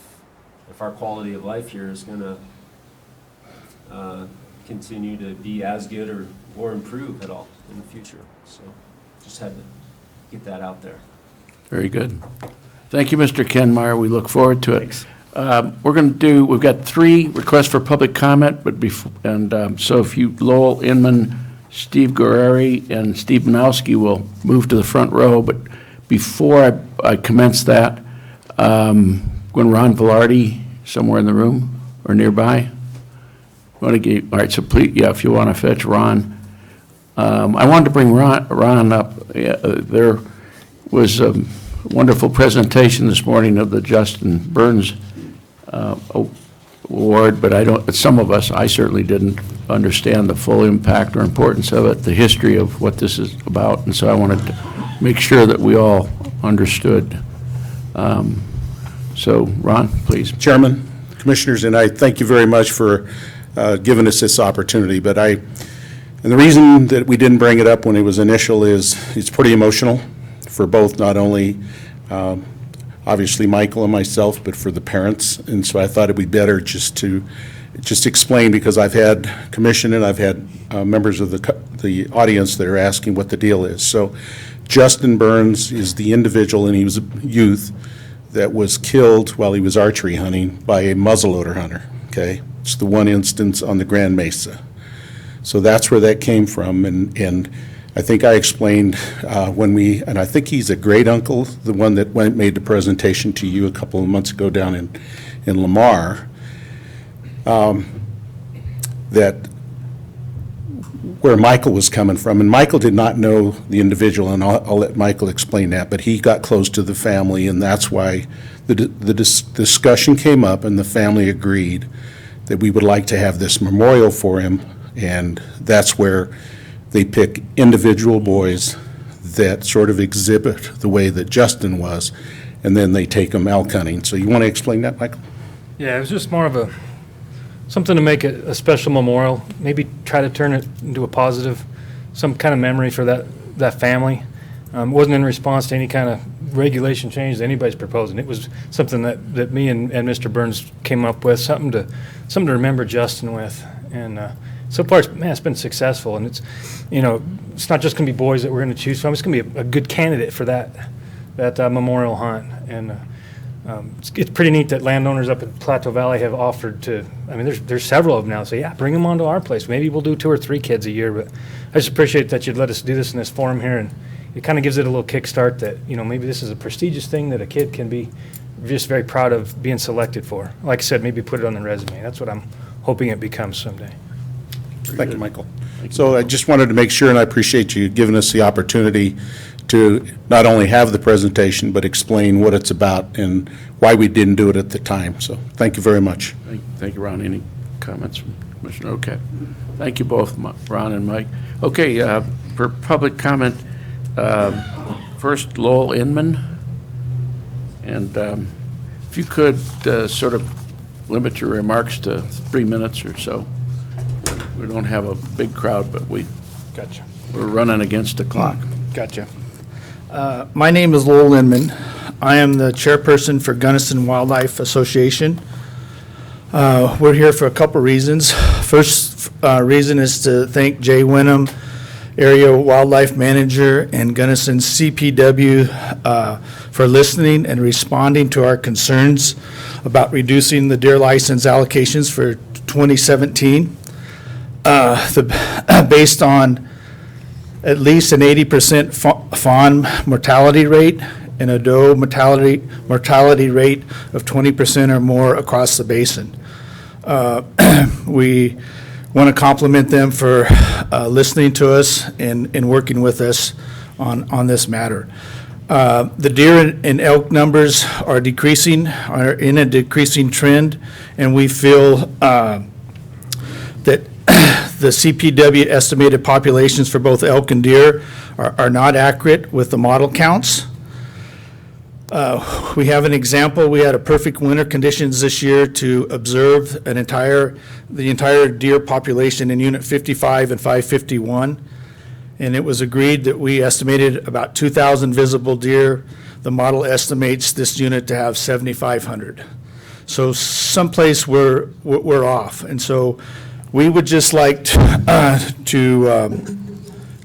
our quality of life here is gonna continue to be as good or improve at all in the future. So, just had to get that out there. Very good. Thank you, Mr. Kenmeyer. We look forward to it. We've got 3 requests for public comment, but so if you, Lowell Inman, Steve Guerreri, and Steve Manowski will move to the front row, but before I commence that, when Ron Velarde, somewhere in the room or nearby, all right, so please, yeah, if you want to fetch Ron. I wanted to bring Ron up. There was a wonderful presentation this morning of the Justin Burns award, but some of us, I certainly didn't understand the full impact or importance of it, the history of what this is about, and so I wanted to make sure that we all understood. So, Ron, please. Chairman, Commissioners, and I thank you very much for giving us this opportunity, and the reason that we didn't bring it up when it was initial is it's pretty emotional for both, not only obviously Michael and myself, but for the parents. And so I thought it'd be better just explain, because I've had commission and I've had members of the audience that are asking what the deal is. So Justin Burns is the individual, and he was a youth that was killed while he was archery hunting by a muzzleloader hunter, okay? It's the one instance on the Grand Mesa. So that's where that came from, and I think I explained and I think he's a great uncle, the one that made the presentation to you a couple of months ago down in Lamar, that where Michael was coming from. And Michael did not know the individual, and I'll let Michael explain that, but he got close to the family, and that's why the discussion came up, and the family agreed that we would like to have this memorial for him, and that's where they pick individual boys that sort of exhibit the way that Justin was, and then they take them elk hunting. So you want to explain that, Michael? Yeah, it was just more of something to make it a special memorial, maybe try to turn it into a positive, some kind of memory for that family. It wasn't in response to any kind of regulation change that anybody's proposing. It was something that me and Mr. Burns came up with, something to remember Justin with. And so far, it's been successful, and it's not just going to be boys that we're going to choose from. It's going to be a good candidate for that memorial hunt, and it's pretty neat that landowners up at Plateau Valley have offered to. I mean, there's several of them now. So yeah, bring them onto our place. Maybe we'll do 2 or 3 kids a year, but I just appreciate that you'd let us do this in this forum here, and it kind of gives it a little kickstart that maybe this is a prestigious thing that a kid can be just very proud of being selected for. Like I said, maybe put it on the resume. That's what I'm hoping it becomes someday. Thank you, Michael. So I just wanted to make sure, and I appreciate you giving us the opportunity to not only have the presentation, but explain what it's about and why we didn't do it at the time. So thank you very much. Thank you, Ron. Any comments from Commissioner? Okay. Thank you both, Ron and Mike. Okay, for public comment, first Lowell Inman. And if you could sort of limit your remarks to 3 minutes or so. We don't have a big crowd, but we're running against the clock. Gotcha. My name is Lowell Inman. I am the chairperson for Gunnison Wildlife Association. We're here for a couple reasons. First reason is to thank Jay Winham, Area Wildlife Manager, and Gunnison CPW for listening and responding to our concerns about reducing the deer license allocations for 2017. Based on at least an 80% fawn mortality rate and a doe mortality rate of 20% or more across the basin. We want to compliment them for listening to us and working with us on this matter. The deer and elk numbers are decreasing, are in a decreasing trend, and we feel that the CPW estimated populations for both elk and deer are not accurate with the model counts. We have an example. We had a perfect winter conditions this year to observe the entire deer population in Unit 55 and 551. And it was agreed that we estimated about 2,000 visible deer. The model estimates this unit to have 7,500. So someplace we're off. And so we would just like to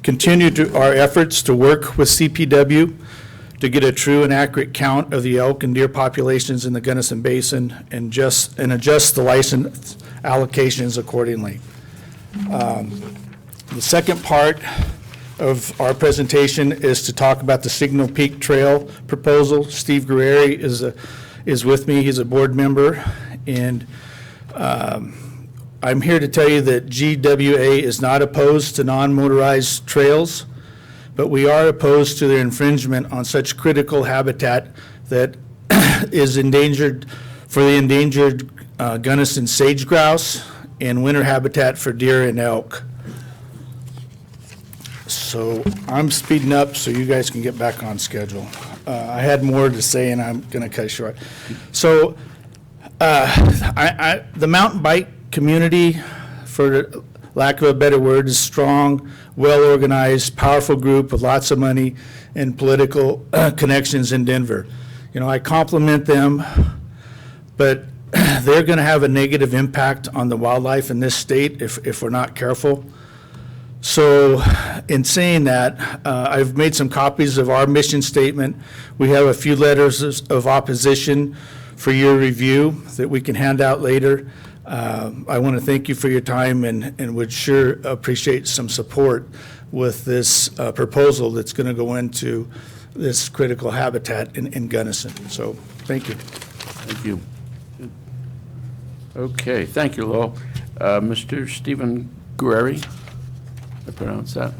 continue our efforts to work with CPW to get a true and accurate count of the elk and deer populations in the Gunnison Basin and adjust the license allocations accordingly. The second part of our presentation is to talk about the Signal Peak Trail proposal. Steve Guerrieri is with me. He's a board member, and I'm here to tell you that GWA is not opposed to non-motorized trails, but we are opposed to their infringement on such critical habitat that is endangered for the endangered Gunnison sage grouse and winter habitat for deer and elk. So I'm speeding up so you guys can get back on schedule. I had more to say and I'm going to cut it short. So the mountain bike community, for lack of a better word, is strong, well-organized, powerful group with lots of money and political connections in Denver. You know, I compliment them, but they're going to have a negative impact on the wildlife in this state if we're not careful. So in saying that, I've made some copies of our mission statement. We have a few letters of opposition for your review that we can hand out later. I want to thank you for your time and would sure appreciate some support with this proposal that's going to go into this critical habitat in Gunnison. So thank you. Thank you. Okay, thank you, Lowell. Mr. Stephen Guerrieri, I pronounce that?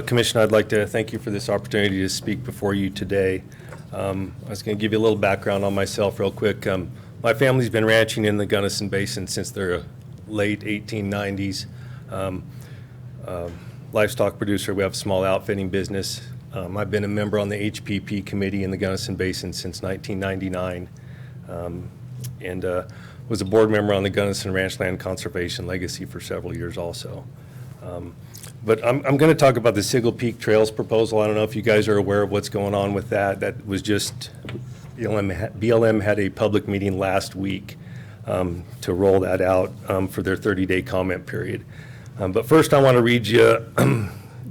Commissioner, I'd like to thank you for this opportunity to speak before you today. I was going to give you a little background on myself real quick. My family's been ranching in the Gunnison Basin since the late 1890s. Livestock producer, we have a small outfitting business. I've been a member on the HPP committee in the Gunnison Basin since 1999, and was a board member on the Gunnison Ranchland Conservation Legacy for several years also. But I'm going to talk about the Signal Peak Trails proposal. I don't know if you guys are aware of what's going on with that. That was just, BLM had a public meeting last week to roll that out for their 30-day comment period. But first I want to read you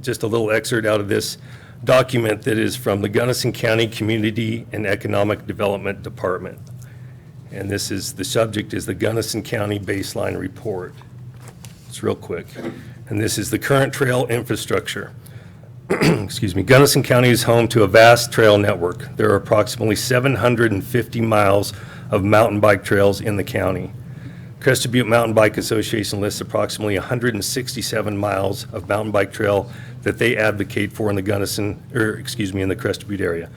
just a little excerpt out of this document that is from the Gunnison County Community and Economic Development Department. And this is, the subject is the Gunnison County Baseline Report. It's real quick. And this is the current trail infrastructure. Excuse me. Gunnison County is home to a vast trail network. There are approximately 750 miles of mountain bike trails in the county. Crested Butte Mountain Bike Association lists approximately 167 miles of mountain bike trail that they advocate for in the Gunnison, in the Crested Butte area.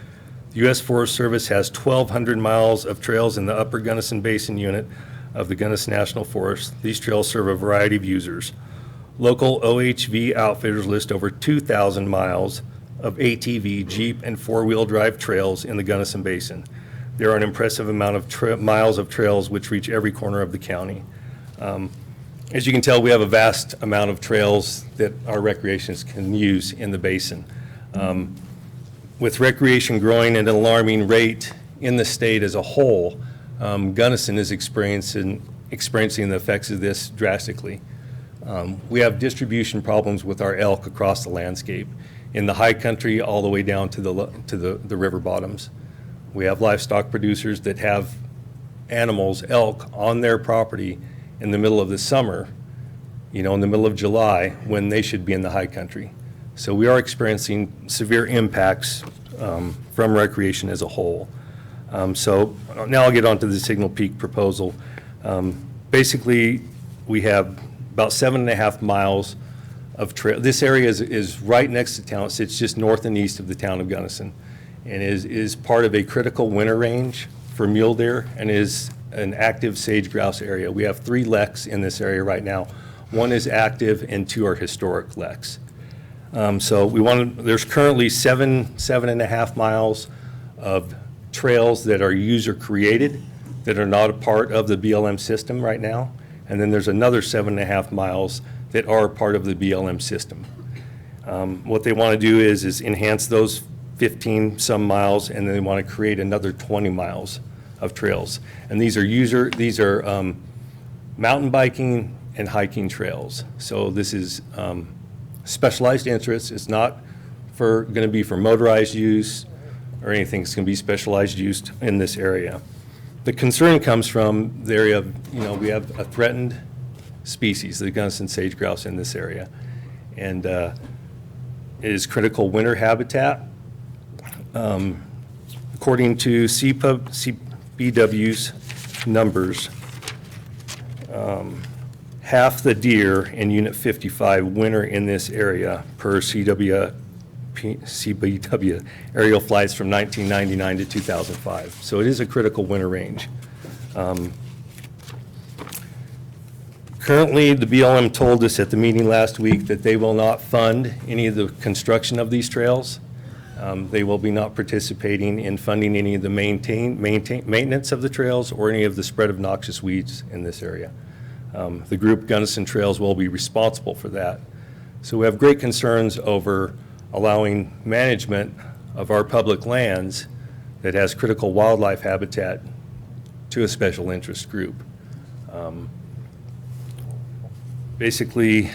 The U.S. Forest Service has 1,200 miles of trails in the Upper Gunnison Basin unit of the Gunnison National Forest. These trails serve a variety of users. Local OHV outfitters list over 2,000 miles of ATV, Jeep, and four-wheel drive trails in the Gunnison Basin. There are an impressive amount of miles of trails which reach every corner of the county. As you can tell, we have a vast amount of trails that our recreationists can use in the basin. With recreation growing at an alarming rate in the state as a whole, Gunnison is experiencing the effects of this drastically. We have distribution problems with our elk across the landscape, in the high country all the way down to the river bottoms. We have livestock producers that have animals, elk, on their property in the middle of the summer, in the middle of July, when they should be in the high country. So we are experiencing severe impacts from recreation as a whole. So now I'll get on to the Signal Peak proposal. Basically, we have about 7.5 miles of trail. This area is right next to town. It sits just north and east of the town of Gunnison, and is part of a critical winter range for mule deer and is an active sage grouse area. We have 3 leks in this area right now. 1 is active and 2 are historic leks. So there's currently 7.5 miles of trails that are user created that are not a part of the BLM system right now. And then there's another 7.5 miles that are part of the BLM system. What they want to do is enhance those 15 some miles, and then they want to create another 20 miles of trails. And these are mountain biking and hiking trails. So this is specialized interests. It's not going to be for motorized use or anything. It's going to be specialized use in this area. The concern comes from the area of, we have a threatened species, the Gunnison sage grouse in this area. And it is critical winter habitat. According to CPW's numbers, half the deer in Unit 55 winter in this area per CPW aerial flights from 1999 to 2005. So it is a critical winter range. Currently, the BLM told us at the meeting last week that they will not fund any of the construction of these trails. They will be not participating in funding any of the maintenance of the trails or any of the spread of noxious weeds in this area. The group Gunnison Trails will be responsible for that. So we have great concerns over allowing management of our public lands that has critical wildlife habitat to a special interest group. Basically,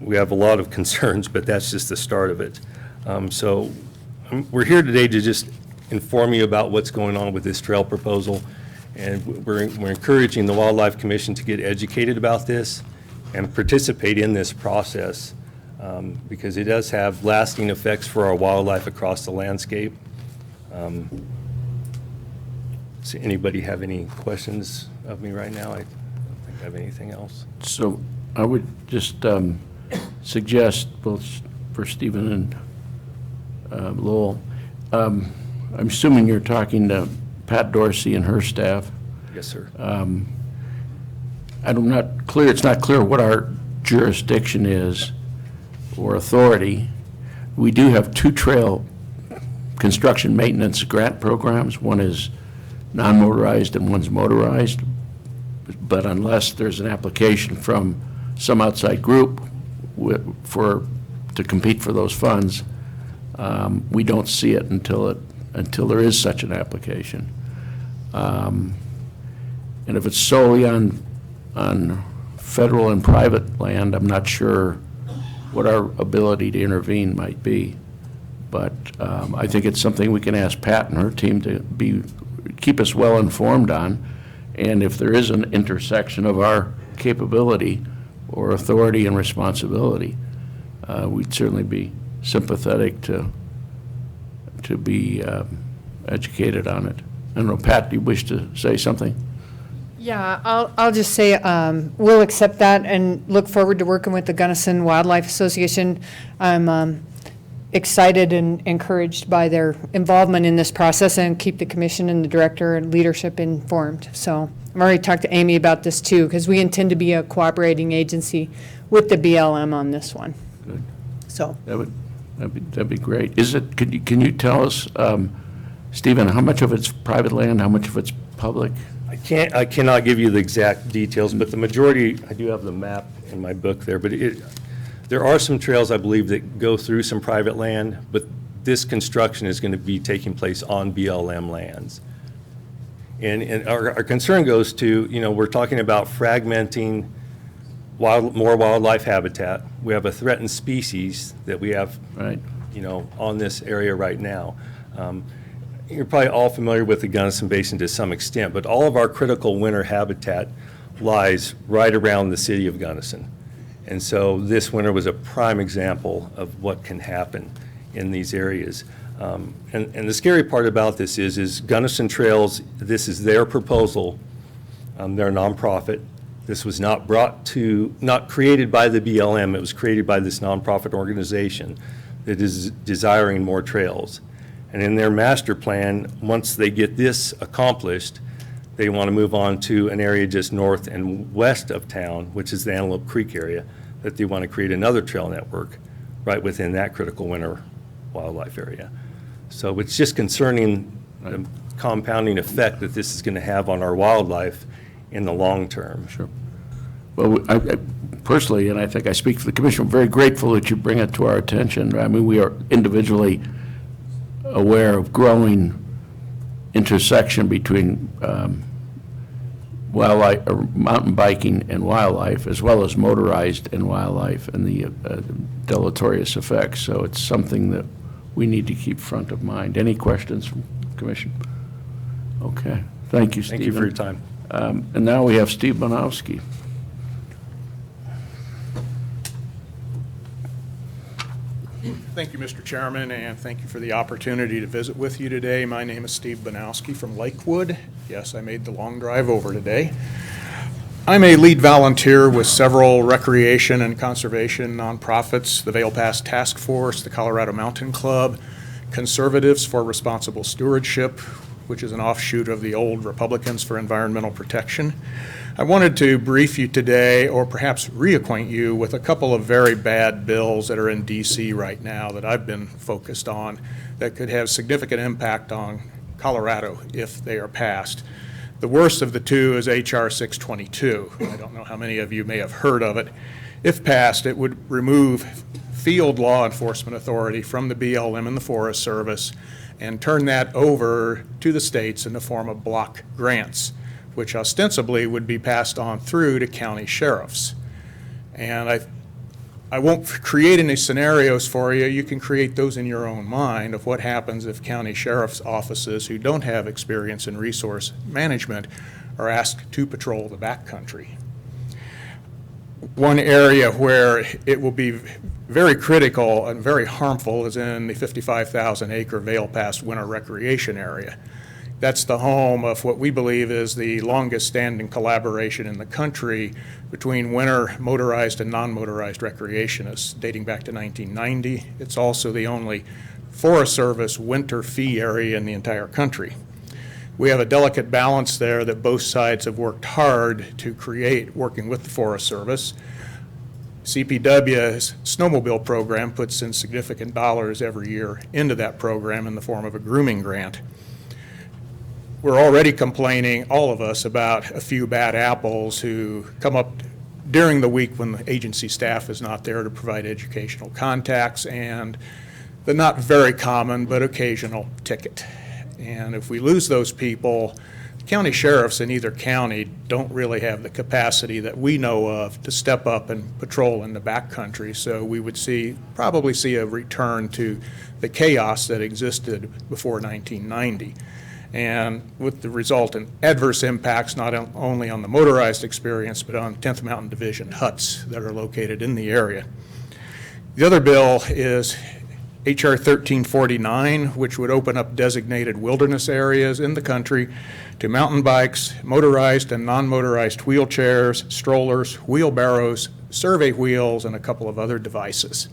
we have a lot of concerns, but that's just the start of it. So we're here today to just inform you about what's going on with this trail proposal. And we're encouraging the Wildlife Commission to get educated about this and participate in this process because it does have lasting effects for our wildlife across the landscape. Does anybody have any questions of me right now? I don't think I have anything else. So I would just suggest, both for Stephen and Lowell, I'm assuming you're talking to Pat Dorsey and her staff. Yes, sir. It's not clear what our jurisdiction is or authority. We do have 2 trail construction maintenance grant programs. One is non-motorized and one's motorized. But unless there's an application from some outside group to compete for those funds, we don't see it until there is such an application. And if it's solely on federal and private land, I'm not sure what our ability to intervene might be. But I think it's something we can ask Pat and her team to keep us well informed on. And if there is an intersection of our capability or authority and responsibility, we'd certainly be sympathetic to be educated on it. I don't know, Pat, do you wish to say something? Yeah, I'll just say we'll accept that and look forward to working with the Gunnison Wildlife Association. I'm excited and encouraged by their involvement in this process and keep the commission and the director and leadership informed. So I've already talked to Amy about this too, because we intend to be a cooperating agency with the BLM on this one. Good. So That'd be great. Can you tell us, Stephen, how much of it's private land, how much of it's public? I cannot give you the exact details, but the majority, I do have the map in my book there, but there are some trails, I believe, that go through some private land, but this construction is going to be taking place on BLM lands. And our concern goes to, we're talking about fragmenting more wildlife habitat. We have a threatened species that we have, right, on this area right now. You're probably all familiar with the Gunnison Basin to some extent, but all of our critical winter habitat lies right around the city of Gunnison. And so this winter was a prime example of what can happen in these areas. And the scary part about this is Gunnison Trails, this is their proposal. They're a nonprofit. This was not created by the BLM. It was created by this nonprofit organization that is desiring more trails. And in their master plan, once they get this accomplished, they want to move on to an area just north and west of town, which is the Antelope Creek area, that they want to create another trail network right within that critical winter wildlife area. So it's just concerning the compounding effect that this is going to have on our wildlife in the long term. Sure. Well, I personally, and I think I speak for the commission, I'm very grateful that you bring it to our attention. I mean, we are individually aware of growing intersection between wildlife, or mountain biking and wildlife, as well as motorized and wildlife, and the deleterious effects. So it's something that we need to keep front of mind. Any questions from the commission? Okay. Thank you, Stephen. Thank you for your time. And now we have Steve Banowski. Thank you, Mr. Chairman, and thank you for the opportunity to visit with you today. My name is Steve Banowski from Lakewood. Yes, I made the long drive over today. I'm a lead volunteer with several recreation and conservation nonprofits, the Vail Pass Task Force, the Colorado Mountain Club, Conservatives for Responsible Stewardship, which is an offshoot of the old Republicans for Environmental Protection. I wanted to brief you today, or perhaps reacquaint you with a couple of very bad bills that are in DC right now that I've been focused on that could have significant impact on Colorado if they are passed. The worst of the two is H.R. 622. I don't know how many of you may have heard of it. If passed, it would remove field law enforcement authority from the BLM and the Forest Service and turn that over to the states in the form of block grants, which ostensibly would be passed on through to county sheriffs. And I won't create any scenarios for you. You can create those in your own mind of what happens if county sheriff's offices who don't have experience in resource management are asked to patrol the backcountry. One area where it will be very critical and very harmful is in the 55,000 acre Vail Pass winter recreation area. That's the home of what we believe is the longest standing collaboration in the country between winter motorized and non-motorized recreationists dating back to 1990. It's also the only Forest Service winter fee area in the entire country. We have a delicate balance there that both sides have worked hard to create, working with the Forest Service. CPW's snowmobile program puts in significant dollars every year into that program in the form of a grooming grant. We're already complaining, all of us, about a few bad apples who come up during the week when the agency staff is not there to provide educational contacts, and the not very common but occasional ticket. And if we lose those people, county sheriffs in either county don't really have the capacity that we know of to step up and patrol in the backcountry. So we would probably see a return to the chaos that existed before 1990. And with the resultant adverse impacts not only on the motorized experience, but on 10th Mountain Division huts that are located in the area. The other bill is H.R. 1349, which would open up designated wilderness areas in the country to mountain bikes, motorized and non-motorized wheelchairs, strollers, wheelbarrows, survey wheels, and a couple of other devices.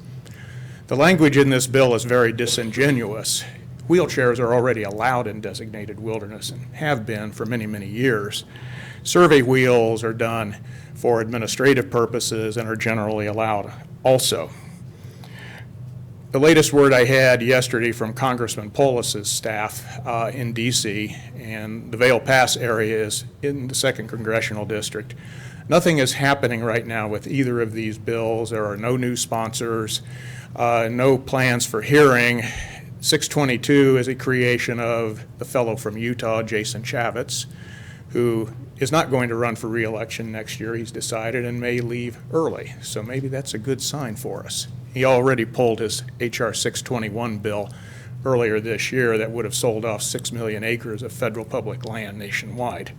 The language in this bill is very disingenuous. Wheelchairs are already allowed in designated wilderness and have been for many, many years. Survey wheels are done for administrative purposes and are generally allowed also. The latest word I had yesterday from Congressman Polis's staff in D.C., and the Vail Pass area is in the 2nd Congressional District. Nothing is happening right now with either of these bills. There are no new sponsors, no plans for hearing. 622 is a creation of the fellow from Utah, Jason Chavez, who is not going to run for re-election next year, he's decided, and may leave early. So maybe that's a good sign for us. He already pulled his H.R. 621 bill earlier this year that would have sold off 6 million acres of federal public land nationwide.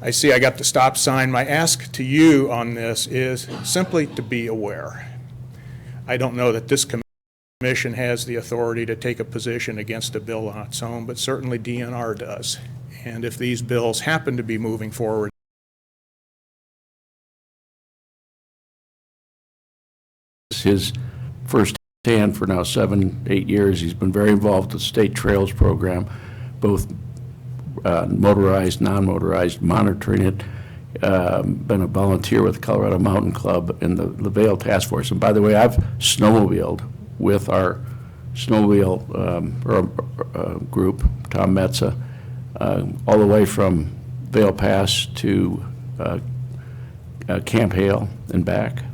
I see I got the stop sign. My ask to you on this is simply to be aware. I don't know that this commission has the authority to take a position against a bill on its own, but certainly DNR does. And if these bills happen to be moving forward his first hand for now 7, 8 years. He's been very involved with the State Trails Program, both motorized, non-motorized, monitoring it. Been a volunteer with the Colorado Mountain Club and the LaVale Task Force. And by the way, I've snowmobiled with our snowmobile group, Tom Metza, all the way from Vail Pass to Camp Hale and back.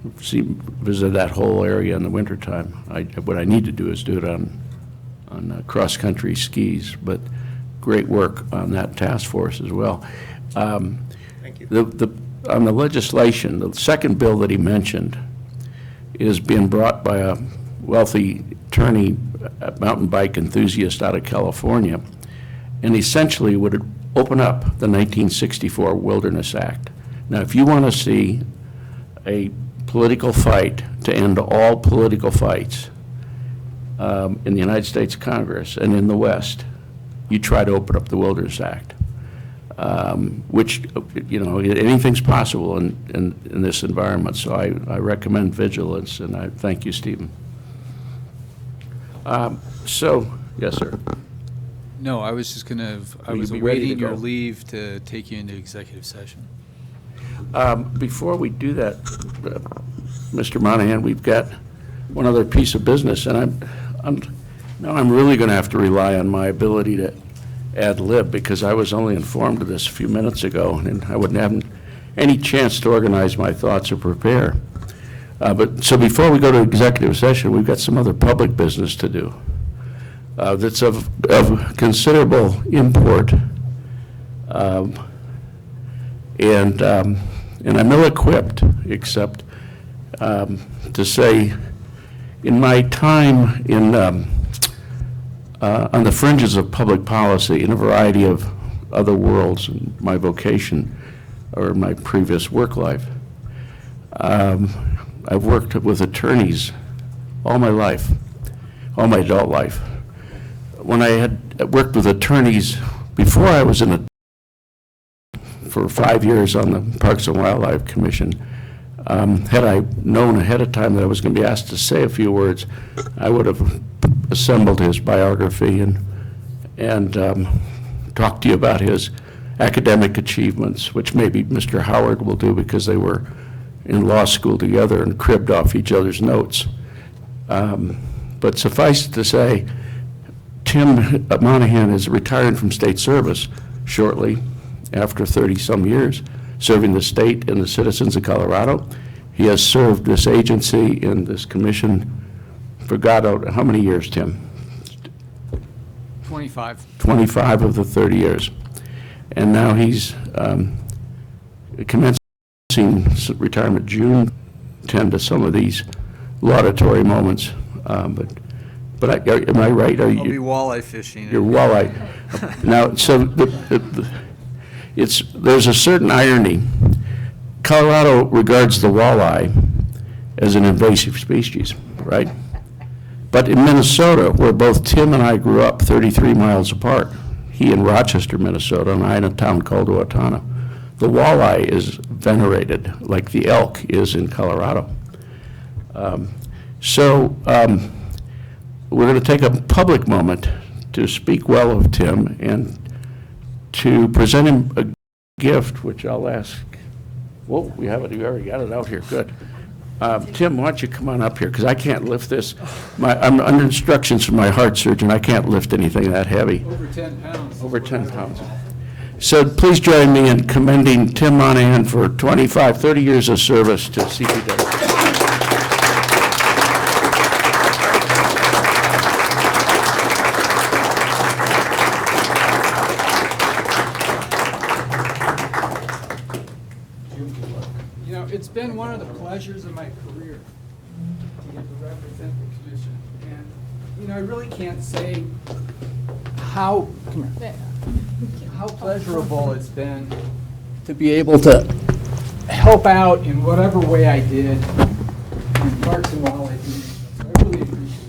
Visit that whole area in the wintertime. What I need to do is do it on cross-country skis, but great work on that task force as well. Thank you. On the legislation, the second bill that he mentioned is being brought by a wealthy attorney, a mountain bike enthusiast out of California, and essentially would open up the 1964 Wilderness Act. Now, if you want to see a political fight to end all political fights in the United States Congress and in the West, you try to open up the Wilderness Act, which, you know, anything's possible in this environment. So I recommend vigilance, and I thank you, Stephen. So, yes, sir. No, I was just gonna, I Will you was be ready to awaiting your go? leave to take you into executive session. Before we do that, Mr. Monahan, we've got one other piece of business, and now I'm really going to have to rely on my ability to ad lib, because I was only informed of this a few minutes ago, and I wouldn't have any chance to organize my thoughts or prepare. So before we go to executive session, we've got some other public business to do that's of considerable import. And I'm ill-equipped, except to say, in my time on the fringes of public policy in a variety of other worlds, in my vocation or my previous work life, I've worked with attorneys all my life, all my adult life. When I had worked with attorneys before I was for 5 years on the Parks and Wildlife Commission, had I known ahead of time that I was going to be asked to say a few words, I would have assembled his biography and talked to you about his academic achievements, which maybe Mr. Howard will do because they were in law school together and cribbed off each other's notes. But suffice it to say, Tim Monahan is retiring from state service shortly after 30-some years, serving the state and the citizens of Colorado. He has served this agency and this commission for God knows how many years, Tim? 25. 25 of the 30 years. And now he's commencing retirement June. Tend to some of these laudatory moments, but am I right? I'll be walleye fishing. You're walleye. Now, so there's a certain irony. Colorado regards the walleye as an invasive species, right? But in Minnesota, where both Tim and I grew up 33 miles apart, he in Rochester, Minnesota, and I in a town called Owatonna, the walleye is venerated like the elk is in Colorado. We're going to take a public moment to speak well of Tim and to present him a gift, which I'll ask. Whoa, we have it. You already got it out here. Good. Tim, why don't you come on up here, because I can't lift this. I'm under instructions from my heart surgeon. I can't lift anything that heavy. Over 10 pounds. Over 10 pounds. So please join me in commending Tim Monahan for 25, 30 years of service to CPW. You know, it's been one of the pleasures of my career to get to represent the commission. And, you know, I really can't say how pleasurable it's been to be able to help out in whatever way I did in Parks and Wildlife. So I really appreciate it.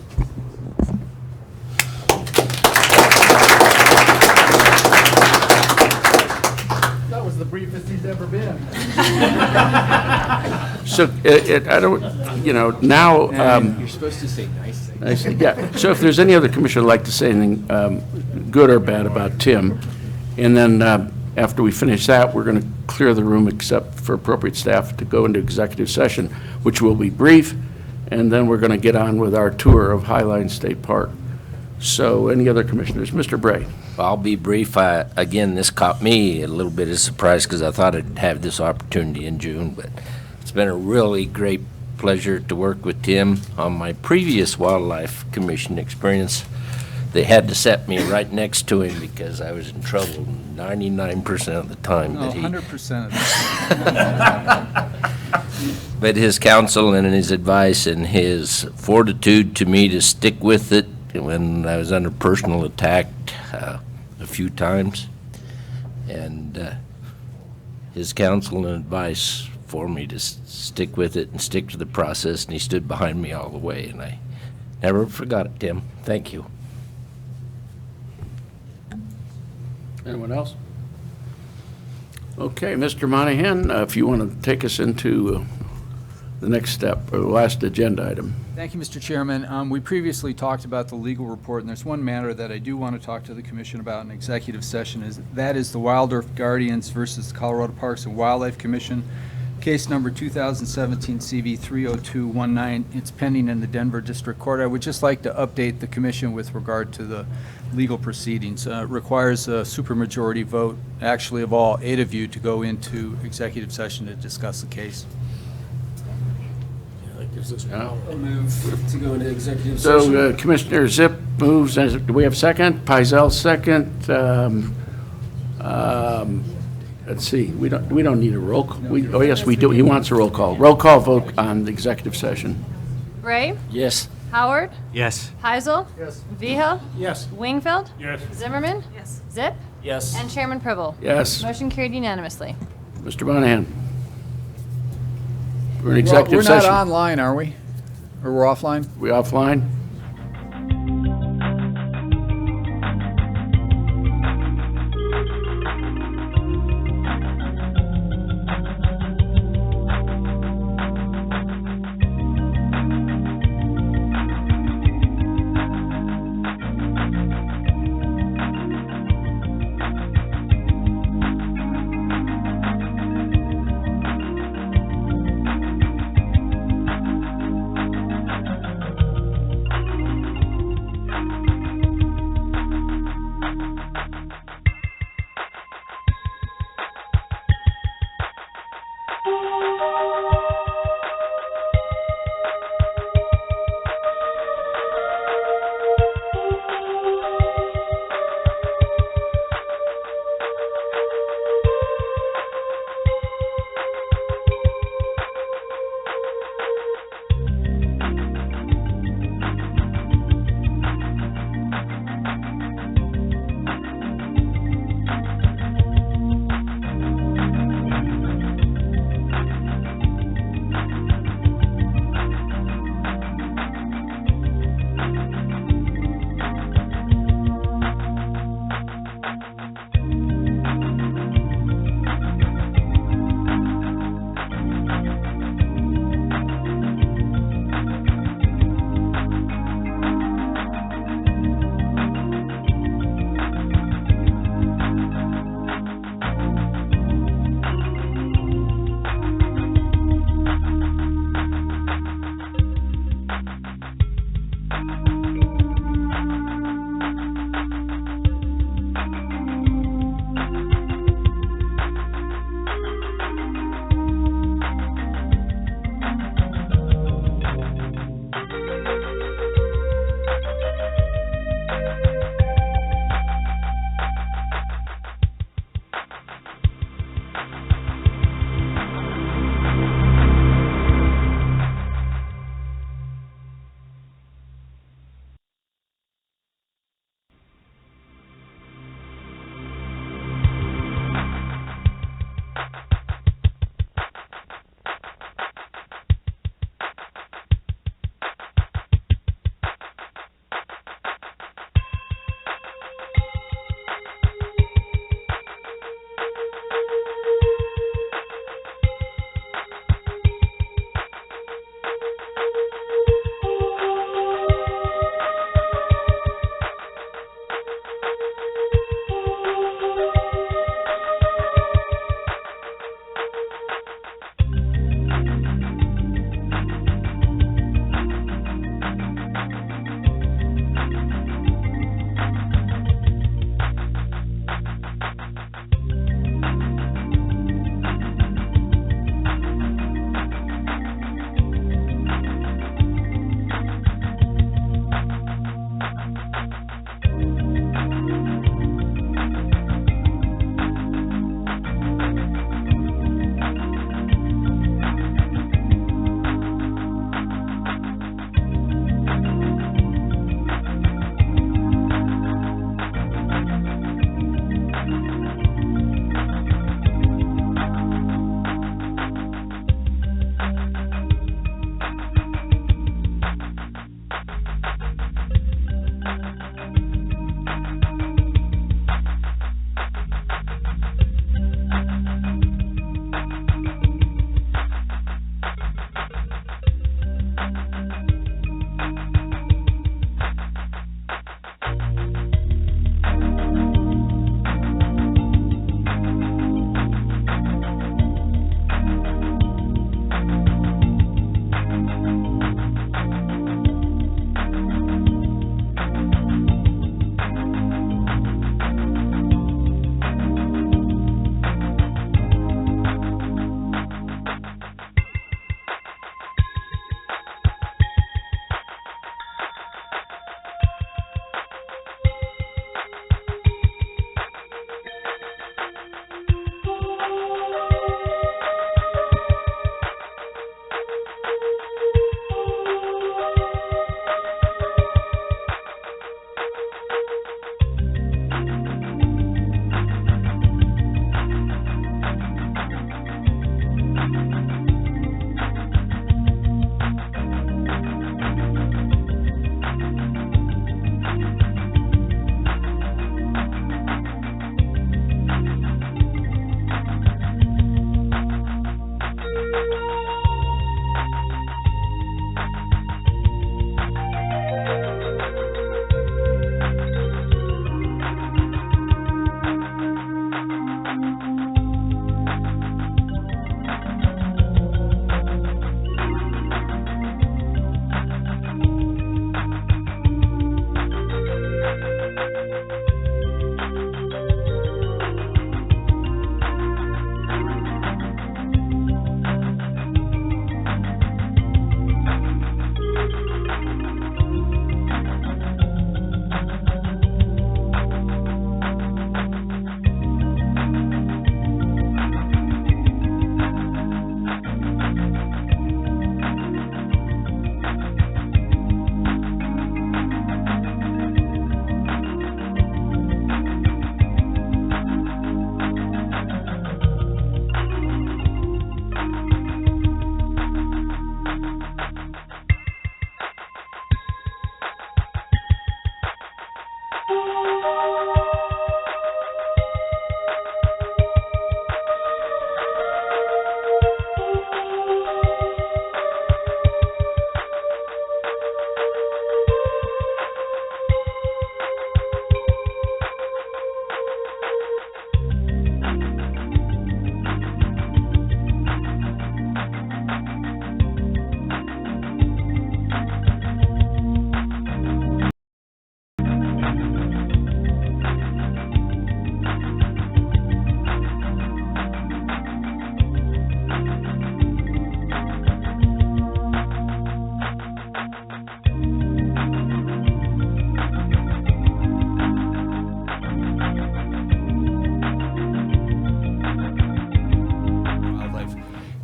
That was the briefest he's ever been. So, I don't, now, You're supposed to say nice things. I see, yeah. So if there's any other commissioner who'd like to say anything good or bad about Tim, and then after we finish that, we're going to clear the room except for appropriate staff to go into executive session, which will be brief, and then we're going to get on with our tour of Highline State Park. So any other commissioners? Mr. Bray. I'll be brief. Again, this caught me a little bit of surprise because I thought I'd have this opportunity in June, but it's been a really great pleasure to work with Tim. On my previous Wildlife Commission experience, they had to set me right next to him because I was in trouble 99% of the time. No, that he- 100% of the But his counsel and his advice and his fortitude to me to stick with it when I was under personal attack a few times, and his counsel and advice for me to stick with it and stick to the process, and he stood behind me all the way, and I never forgot it, Tim. Thank you. Anyone else? Okay, Mr. Monahan, if you want to take us into the next step, or the last agenda item. Thank you, Mr. Chairman. We previously talked about the legal report, and there's one matter that I do want to talk to the commission about in executive session. That is the Wildorf Guardians versus the Colorado Parks and Wildlife Commission, case number 2017 CV 30219. It's pending in the Denver District Court. I would just like to update the commission with regard to the legal proceedings. It requires a supermajority vote, actually of all 8 of you, to go into executive session to discuss the case. That gives us Yeah. a move to go into executive session. So Commissioner Zip moves, do we have a second? Pizell second. Let's see, we don't need a roll call. Oh, yes, we do. He wants a roll call. Roll call vote on the executive session. Ray? Yes. Howard? Yes. Heisel? Yes. Vihel? Yes. Wingfield? Yes. Zimmerman? Yes. Zip? Yes. And Chairman Pribble? Yes. Motion carried unanimously. Mr. Monahan. We're in executive We're not session. online, are we? Or we're offline? We offline?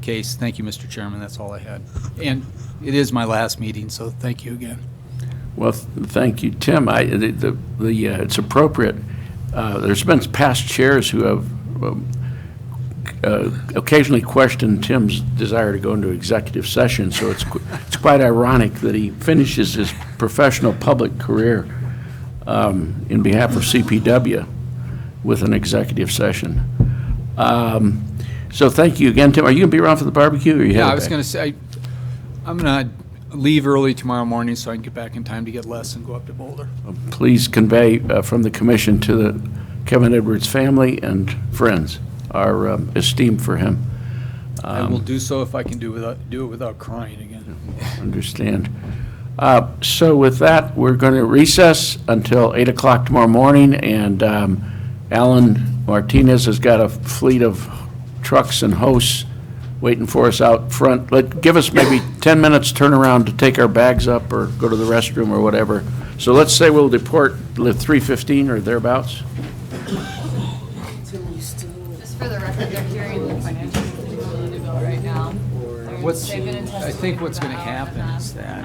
case. Thank you, Mr. Chairman, that's all I had. And it is my last meeting, so thank you again. Well, thank you, Tim. It's appropriate. There's been past chairs who have occasionally questioned Tim's desire to go into executive session, so it's quite ironic that he finishes his professional public career in behalf of CPW with an executive session. So thank you again, Tim. Are you going to be around for the barbecue, or are you Yeah, headed I was back? going to say, I'm going to leave early tomorrow morning so I can get back in time to get Les and go up to Boulder. Please convey from the commission to the Kevin Edwards family and friends our esteem for him. I will do so if I can do it without crying again. Understand. So with that, we're going to recess until 8 o'clock tomorrow morning, and Alan Martinez has got a fleet of trucks and hosts waiting for us out front. Give us maybe 10 minutes turnaround to take our bags up or go to the restroom or whatever. So let's say we'll depart at 3:15 or thereabouts. Just for the record, they're hearing the financial right now. I think what's going to happen is that